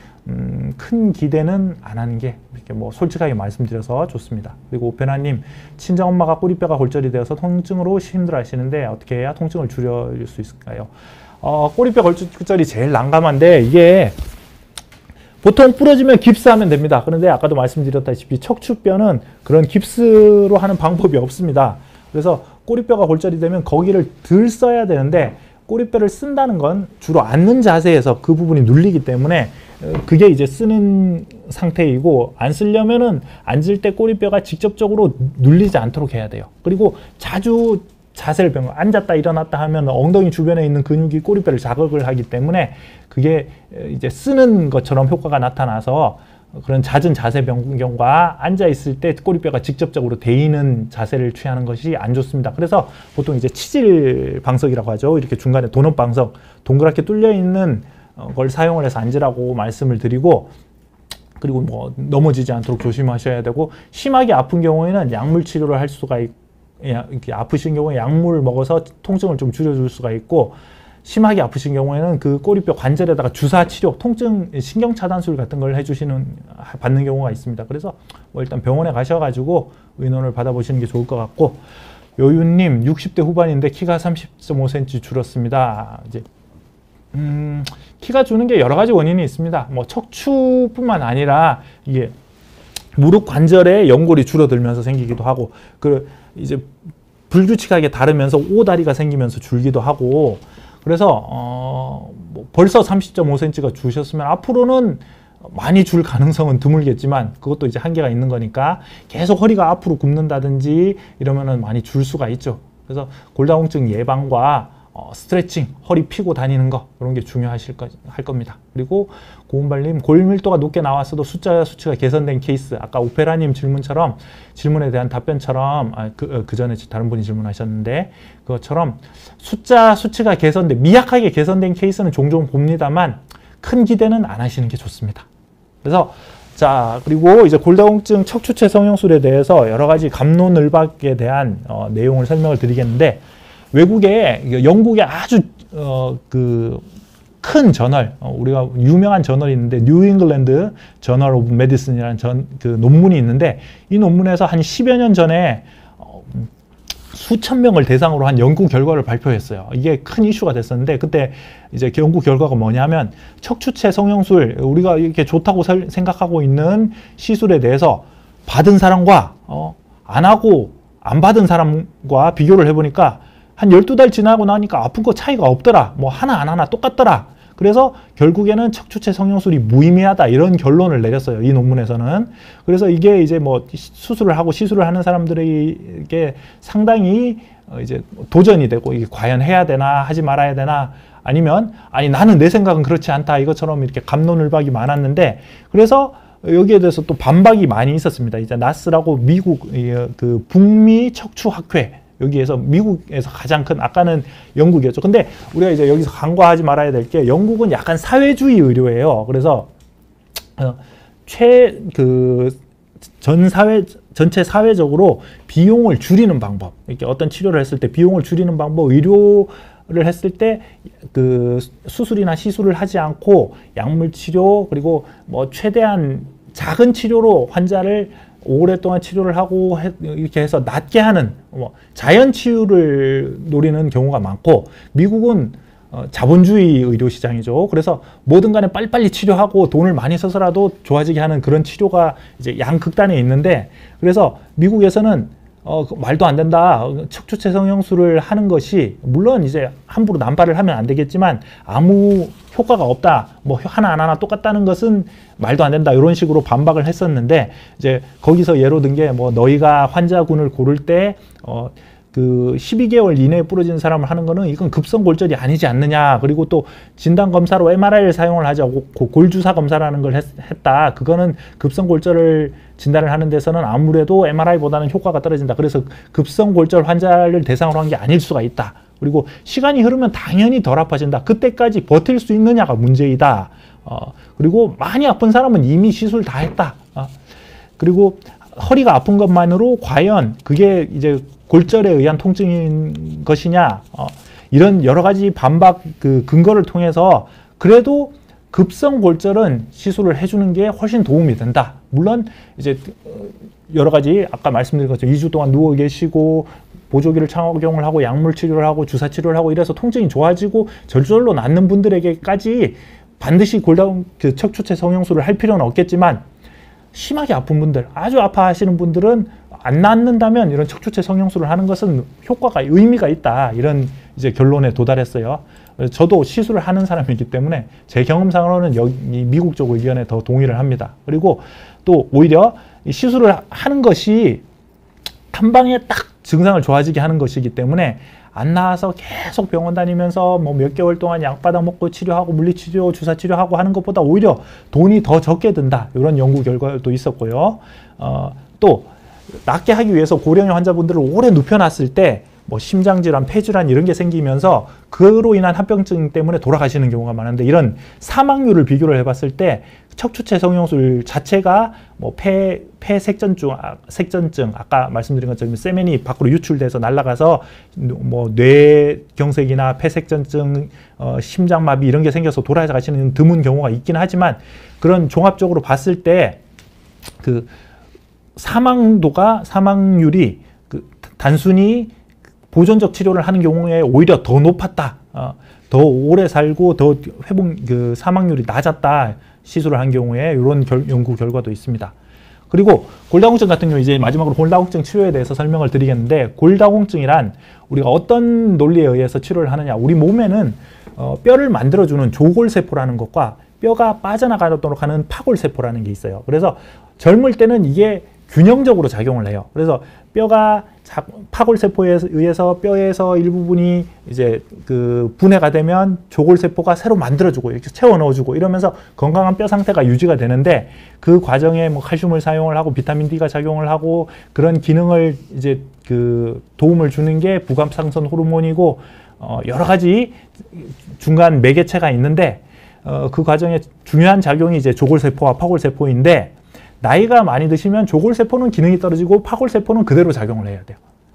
큰 기대는 안 하는 게 이렇게 뭐 솔직하게 말씀드려서 좋습니다. 그리고 오페나님 친정엄마가 꼬리뼈가 골절이 되어서 통증으로 힘들어하시는데 어떻게 해야 통증을 줄일 수 있을까요? 꼬리뼈 골절이 제일 난감한데 이게 보통 부러지면 깁스하면 됩니다. 그런데 아까도 말씀드렸다시피 척추뼈는 그런 깁스로 하는 방법이 없습니다. 그래서 꼬리뼈가 골절이 되면 거기를 들 써야 되는데 꼬리뼈를 쓴다는 건 주로 앉는 자세에서 그 부분이 눌리기 때문에 그게 이제 쓰는 상태이고, 안 쓰려면은 앉을 때 꼬리뼈가 직접적으로 눌리지 않도록 해야 돼요. 그리고 자주 자세를 변경, 앉았다 일어났다 하면 엉덩이 주변에 있는 근육이 꼬리뼈를 자극을 하기 때문에 그게 이제 쓰는 것처럼 효과가 나타나서 그런 잦은 자세 변경과 앉아 있을 때 꼬리뼈가 직접적으로 대이는 자세를 취하는 것이 안 좋습니다. 그래서 보통 이제 치질 방석이라고 하죠. 이렇게 중간에 도넛 방석, 동그랗게 뚫려 있는 걸 사용을 해서 앉으라고 말씀을 드리고, 그리고 뭐 넘어지지 않도록 조심하셔야 되고, 심하게 아픈 경우에는 약물 치료를 할 수가 이렇게 아프신 경우에 약물 먹어서 통증을 좀 줄여줄 수가 있고, 심하게 아프신 경우에는 그 꼬리뼈 관절에다가 주사 치료, 통증 신경 차단술 같은 걸 받는 경우가 있습니다. 그래서 뭐 일단 병원에 가셔가지고 의논을 받아보시는 게 좋을 것 같고, 요윤님 60대 후반인데 키가 30.5cm 줄었습니다. 이제 키가 주는 게 여러 가지 원인이 있습니다. 뭐 척추뿐만 아니라 이게 무릎 관절의 연골이 줄어들면서 생기기도 하고, 이제 불규칙하게 다르면서 오다리가 생기면서 줄기도 하고, 그래서 뭐 벌써 30.5cm가 주셨으면 앞으로는 많이 줄 가능성은 드물겠지만, 그것도 이제 한계가 있는 거니까 계속 허리가 앞으로 굽는다든지 이러면은 많이 줄 수가 있죠. 그래서 골다공증 예방과 스트레칭, 허리 펴고 다니는 거, 이런 게 할 겁니다. 그리고 고운발님, 골밀도가 높게 나왔어도 수치가 개선된 케이스, 아까 오페라님 질문에 대한 답변처럼, 그 전에 다른 분이 질문하셨는데 그것처럼 수치가 미약하게 개선된 케이스는 종종 봅니다만 큰 기대는 안 하시는 게 좋습니다. 그래서 그리고 이제 골다공증 척추체 성형술에 대해서 여러 가지 갑론을박에 대한 내용을 설명을 드리겠는데, 영국에 아주 큰 저널, 우리가 유명한 저널이 있는데 뉴 잉글랜드 저널 오브 메디슨이라는 논문이 있는데, 이 논문에서 한 10여 년 전에 수천 명을 대상으로 한 연구 결과를 발표했어요. 이게 큰 이슈가 됐었는데, 그때 이제 연구 결과가 뭐냐면 척추체 성형술, 우리가 이렇게 좋다고 생각하고 있는 시술에 대해서 받은 사람과 안 하고 안 받은 사람과 비교를 해보니까 한 12달 지나고 나니까 아픈 거 차이가 없더라. 뭐 하나 안 하나 똑같더라. 그래서 결국에는 척추체 성형술이 무의미하다, 이런 결론을 내렸어요, 이 논문에서는. 그래서 이게 이제 뭐 수술을 하고 시술을 하는 사람들에게 상당히 이제 도전이 되고, 이게 과연 해야 되나 하지 말아야 되나, 아니면 나는 내 생각은 그렇지 않다, 이것처럼 이렇게 갑론을박이 많았는데, 그래서 여기에 대해서 또 반박이 많이 있었습니다. 이제 나스라고 미국 그 북미 척추학회, 여기에서 미국에서 가장 큰, 아까는 영국이었죠. 근데 우리가 이제 여기서 간과하지 말아야 될 게, 영국은 약간 사회주의 의료예요. 그래서 전체 사회적으로 비용을 줄이는 방법, 이렇게 어떤 치료를 했을 때 비용을 줄이는 방법, 의료를 했을 때 그 수술이나 시술을 하지 않고 약물 치료, 그리고 뭐 최대한 작은 치료로 환자를 오랫동안 치료를 하고 이렇게 해서 낫게 하는 자연 치유를 노리는 경우가 많고, 미국은 자본주의 의료 시장이죠. 그래서 뭐든 간에 빨리빨리 치료하고 돈을 많이 써서라도 좋아지게 하는 그런 치료가 이제 양극단에 있는데, 그래서 미국에서는 말도 안 된다, 척추체 성형술을 하는 것이, 물론 이제 함부로 남발을 하면 안 되겠지만 아무 효과가 없다, 뭐 하나 안 하나 똑같다는 것은 말도 안 된다, 이런 식으로 반박을 했었는데, 이제 거기서 예로 든 게 뭐 너희가 환자군을 고를 때 그 12개월 이내에 부러진 사람을 하는 거는 이건 급성골절이 아니지 않느냐, 그리고 또 진단검사로 MRI를 사용을 하자고 골주사 검사라는 걸 했다, 그거는 급성골절을 진단을 하는 데서는 아무래도 MRI보다는 효과가 떨어진다, 그래서 급성골절 환자를 대상으로 한 게 아닐 수가 있다, 그리고 시간이 흐르면 당연히 덜 아파진다, 그때까지 버틸 수 있느냐가 문제이다, 그리고 많이 아픈 사람은 이미 시술 다 했다, 그리고 허리가 아픈 것만으로 과연 그게 이제 골절에 의한 통증인 것이냐, 이런 여러 가지 반박 근거를 통해서 그래도 급성 골절은 시술을 해주는 게 훨씬 도움이 된다. 물론 이제 여러 가지 아까 말씀드린 것처럼 2주 동안 누워 계시고 보조기를 착용을 하고 약물 치료를 하고 주사 치료를 하고 이래서 통증이 좋아지고 저절로 낫는 분들에게까지 반드시 척추체 성형술을 할 필요는 없겠지만, 심하게 아픈 분들, 아주 아파하시는 분들은 안 낫는다면 이런 척추체 성형술을 하는 것은 효과가 의미가 있다. 이런 이제 결론에 도달했어요. 저도 시술을 하는 사람이기 때문에 제 경험상으로는 이 미국 쪽 의견에 더 동의를 합니다. 그리고 또 오히려 이 시술을 하는 것이 한 방에 딱 증상을 좋아지게 하는 것이기 때문에 안 나아서 계속 병원 다니면서 뭐 몇 개월 동안 약 받아 먹고 치료하고 물리치료, 주사 치료하고 하는 것보다 오히려 돈이 더 적게 든다. 이런 연구 결과도 있었고요. 또 낫게 하기 위해서 고령의 환자분들을 오래 눕혀놨을 때 뭐 심장질환, 폐질환 이런 게 생기면서 그로 인한 합병증 때문에 돌아가시는 경우가 많은데 이런 사망률을 비교를 해봤을 때 척추체 성형술 자체가 뭐 폐색전증, 아까 말씀드린 것처럼 세면이 밖으로 유출돼서 날아가서 뭐 뇌경색이나 폐색전증, 심장마비 이런 게 생겨서 돌아가시는 드문 경우가 있긴 하지만 그런 종합적으로 봤을 때 그 사망률이 그 단순히 보존적 치료를 하는 경우에 오히려 더 높았다. 더 오래 살고 더 그 사망률이 낮았다. 시술을 한 경우에 이런 연구 결과도 있습니다. 그리고 골다공증 같은 경우 이제 마지막으로 골다공증 치료에 대해서 설명을 드리겠는데 골다공증이란 우리가 어떤 논리에 의해서 치료를 하느냐. 우리 몸에는 뼈를 만들어주는 조골세포라는 것과 뼈가 빠져나가도록 하는 파골세포라는 게 있어요. 그래서 젊을 때는 이게 균형적으로 작용을 해요. 그래서 뼈가 파골세포에 의해서 뼈에서 일부분이 이제 그 분해가 되면 조골세포가 새로 만들어주고 이렇게 채워 넣어주고 이러면서 건강한 뼈 상태가 유지가 되는데 그 과정에 뭐 칼슘을 사용을 하고 비타민 D가 작용을 하고 그런 기능을 이제 그 도움을 주는 게 부갑상선 호르몬이고 여러 가지 중간 매개체가 있는데 그 과정에 중요한 작용이 이제 조골세포와 파골세포인데 나이가 많이 드시면 조골세포는 기능이 떨어지고 파골세포는 그대로 작용을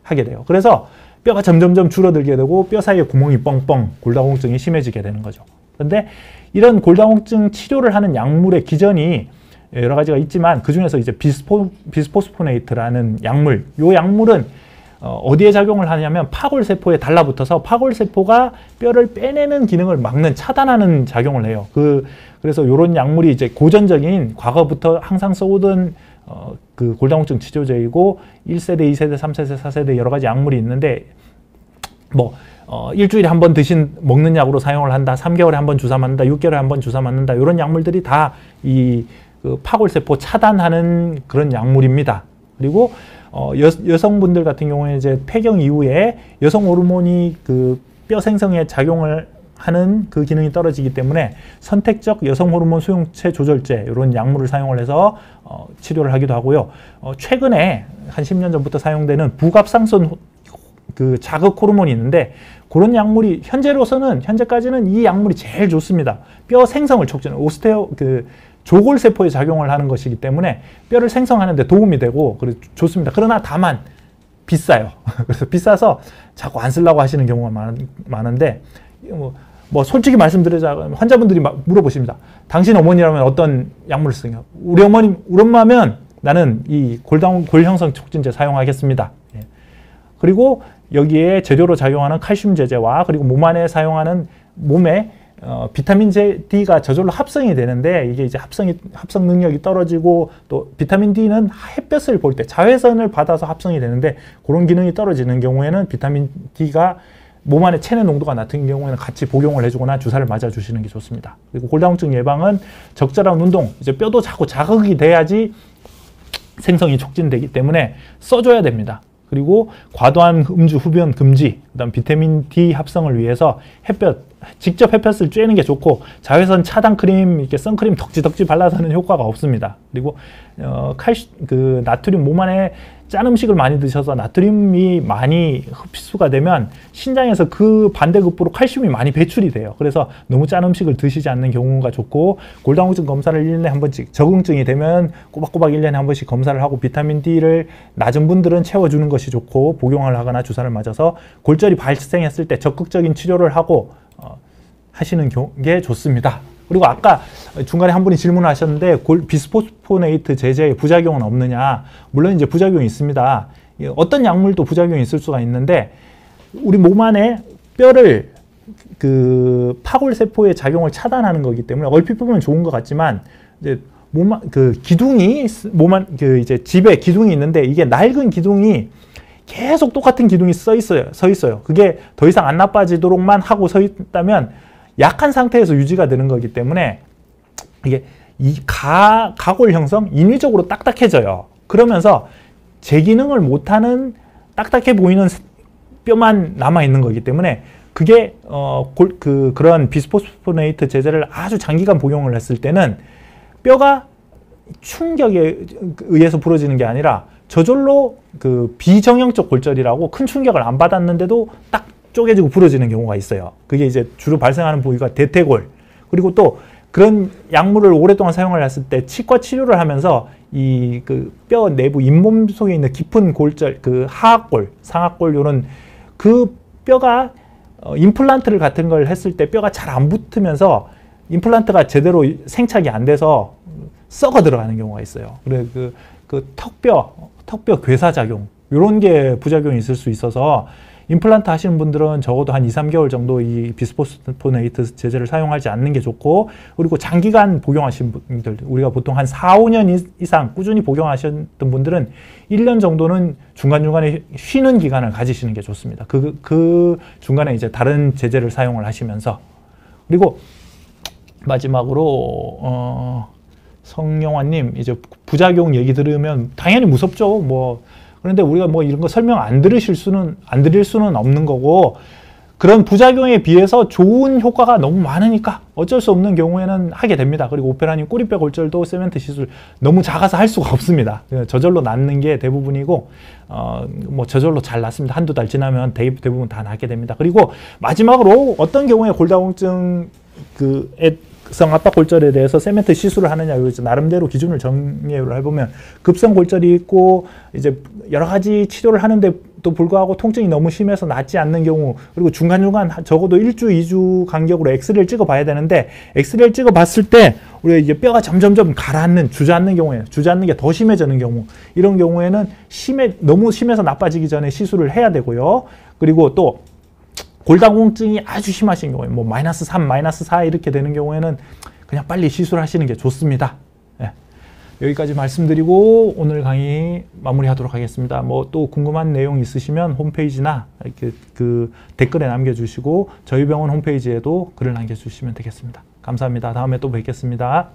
하게 돼요. 그래서 뼈가 점점점 줄어들게 되고 뼈 사이에 구멍이 뻥뻥 골다공증이 심해지게 되는 거죠. 그런데 이런 골다공증 치료를 하는 약물의 기전이 여러 가지가 있지만 그 중에서 이제 비스포스포네이트라는 약물, 이 약물은 어디에 작용을 하냐면 파골세포에 달라붙어서 파골세포가 뼈를 빼내는 기능을 막는, 차단하는 작용을 해요. 그래서 이런 약물이 이제 고전적인 과거부터 항상 써오던 그 골다공증 치료제이고 1세대, 2세대, 3세대, 4세대 여러 가지 약물이 있는데 뭐 일주일에 한 번 먹는 약으로 사용을 한다, 3개월에 한 번 주사 맞는다, 6개월에 한 번 주사 맞는다 이런 약물들이 다 이 그 파골세포 차단하는 그런 약물입니다. 그리고 여성분들 같은 경우에 이제 폐경 이후에 여성 호르몬이 그 뼈 생성에 작용을 하는 그 기능이 떨어지기 때문에 선택적 여성 호르몬 수용체 조절제 이런 약물을 사용을 해서 치료를 하기도 하고요. 최근에 한 10년 전부터 사용되는 부갑상선 그 자극 호르몬이 있는데 그런 약물이 현재까지는 이 약물이 제일 좋습니다. 뼈 생성을 촉진하는 조골세포에 작용을 하는 것이기 때문에 뼈를 생성하는 데 도움이 되고 좋습니다. 그러나 다만 비싸요. 그래서 비싸서 자꾸 안 쓰려고 하시는 경우가 많은데 뭐 솔직히 말씀드리자면 환자분들이 물어보십니다. 당신 어머니라면 어떤 약물을 쓰냐? 우리 엄마면 나는 이 골형성 촉진제 사용하겠습니다. 예. 그리고 여기에 재료로 작용하는 칼슘 제제와 그리고 몸 안에 사용하는 몸에 비타민 D가 저절로 합성이 되는데 이게 이제 합성 능력이 떨어지고 또 비타민 D는 햇볕을 볼 때 자외선을 받아서 합성이 되는데 그런 기능이 떨어지는 경우에는 비타민 D가 몸 안에 체내 농도가 낮은 경우에는 같이 복용을 해주거나 주사를 맞아주시는 게 좋습니다. 그리고 골다공증 예방은 적절한 운동, 이제 뼈도 자꾸 자극이 돼야지 생성이 촉진되기 때문에 써줘야 됩니다. 그리고 과도한 음주, 흡연 금지, 그다음 비타민 D 합성을 위해서 직접 햇볕을 쬐는 게 좋고 자외선 차단 크림, 이렇게 선크림 덕지덕지 발라서는 효과가 없습니다. 그리고 나트륨 몸 안에 짠 음식을 많이 드셔서 나트륨이 많이 흡수가 되면 신장에서 그 반대급부로 칼슘이 많이 배출이 돼요. 그래서 너무 짠 음식을 드시지 않는 경우가 좋고 골다공증 검사를 1년에 한 번씩 적응증이 되면 꼬박꼬박 1년에 한 번씩 검사를 하고 비타민 D를 낮은 분들은 채워주는 것이 좋고 복용을 하거나 주사를 맞아서 골절이 발생했을 때 적극적인 치료를 하고 하시는 게 좋습니다. 그리고 아까 중간에 한 분이 질문을 하셨는데 비스포스포네이트 제제의 부작용은 없느냐? 물론 이제 부작용이 있습니다. 어떤 약물도 부작용이 있을 수가 있는데 우리 몸 안에 뼈를 그 파골세포의 작용을 차단하는 거기 때문에 얼핏 보면 좋은 것 같지만 이제 그 기둥이 그 이제 집에 기둥이 있는데 이게 낡은 기둥이 계속 똑같은 기둥이 서 있어요. 그게 더 이상 안 나빠지도록만 하고 서 있다면 약한 상태에서 유지가 되는 거기 때문에 이게 이 가골 형성, 인위적으로 딱딱해져요. 그러면서 제기능을 못하는 딱딱해 보이는 뼈만 남아 있는 거기 때문에 그게 그런 비스포스포네이트 제제를 아주 장기간 복용을 했을 때는 뼈가 충격에 의해서 부러지는 게 아니라 저절로 그 비정형적 골절이라고 큰 충격을 안 받았는데도 딱 쪼개지고 부러지는 경우가 있어요. 그게 이제 주로 발생하는 부위가 대퇴골. 그리고 또 그런 약물을 오랫동안 사용을 했을 때 치과 치료를 하면서 이 그 뼈 내부 잇몸 속에 있는 깊은 골절, 그 하악골, 상악골 요런 그 뼈가 임플란트를 같은 걸 했을 때 뼈가 잘 안 붙으면서 임플란트가 제대로 생착이 안 돼서 썩어 들어가는 경우가 있어요. 그래 그 턱뼈 괴사작용 이런 게 부작용이 있을 수 있어서 임플란트 하시는 분들은 적어도 한 2, 3개월 정도 이 비스포스포네이트 제제를 사용하지 않는 게 좋고, 그리고 장기간 복용하신 분들, 우리가 보통 한 4, 5년 이상 꾸준히 복용하셨던 분들은 1년 정도는 중간중간에 쉬는 기간을 가지시는 게 좋습니다. 그 중간에 이제 다른 제제를 사용을 하시면서. 그리고 마지막으로 성영화님, 이제 부작용 얘기 들으면 당연히 무섭죠. 그런데 우리가 이런 거 설명 안 드릴 수는 없는 거고, 그런 부작용에 비해서 좋은 효과가 너무 많으니까 어쩔 수 없는 경우에는 하게 됩니다. 그리고 오페라님 꼬리뼈 골절도 세멘트 시술 너무 작아서 할 수가 없습니다. 저절로 낫는 게 대부분이고, 저절로 잘 낫습니다. 한두 달 지나면 대부분 다 낫게 됩니다. 그리고 마지막으로 어떤 경우에 골다공증 성 압박 골절에 대해서 세멘트 시술을 하느냐, 나름대로 기준을 정리를 해보면 급성 골절이 있고 이제 여러 가지 치료를 하는데도 불구하고 통증이 너무 심해서 낫지 않는 경우, 그리고 중간중간 적어도 1주, 2주 간격으로 엑스레이를 찍어 봐야 되는데, 엑스레이를 찍어 봤을 때 우리가 이제 뼈가 점점점 가라앉는, 주저앉는 경우에, 주저앉는 게 더 심해지는 경우, 이런 경우에는 너무 심해서 나빠지기 전에 시술을 해야 되고요. 그리고 또 골다공증이 아주 심하신 경우에 마이너스 3, 마이너스 4 이렇게 되는 경우에는 그냥 빨리 시술하시는 게 좋습니다. 네. 여기까지 말씀드리고 오늘 강의 마무리하도록 하겠습니다. 또 궁금한 내용 있으시면 홈페이지나 그 댓글에 남겨주시고 저희 병원 홈페이지에도 글을 남겨주시면 되겠습니다. 감사합니다. 다음에 또 뵙겠습니다.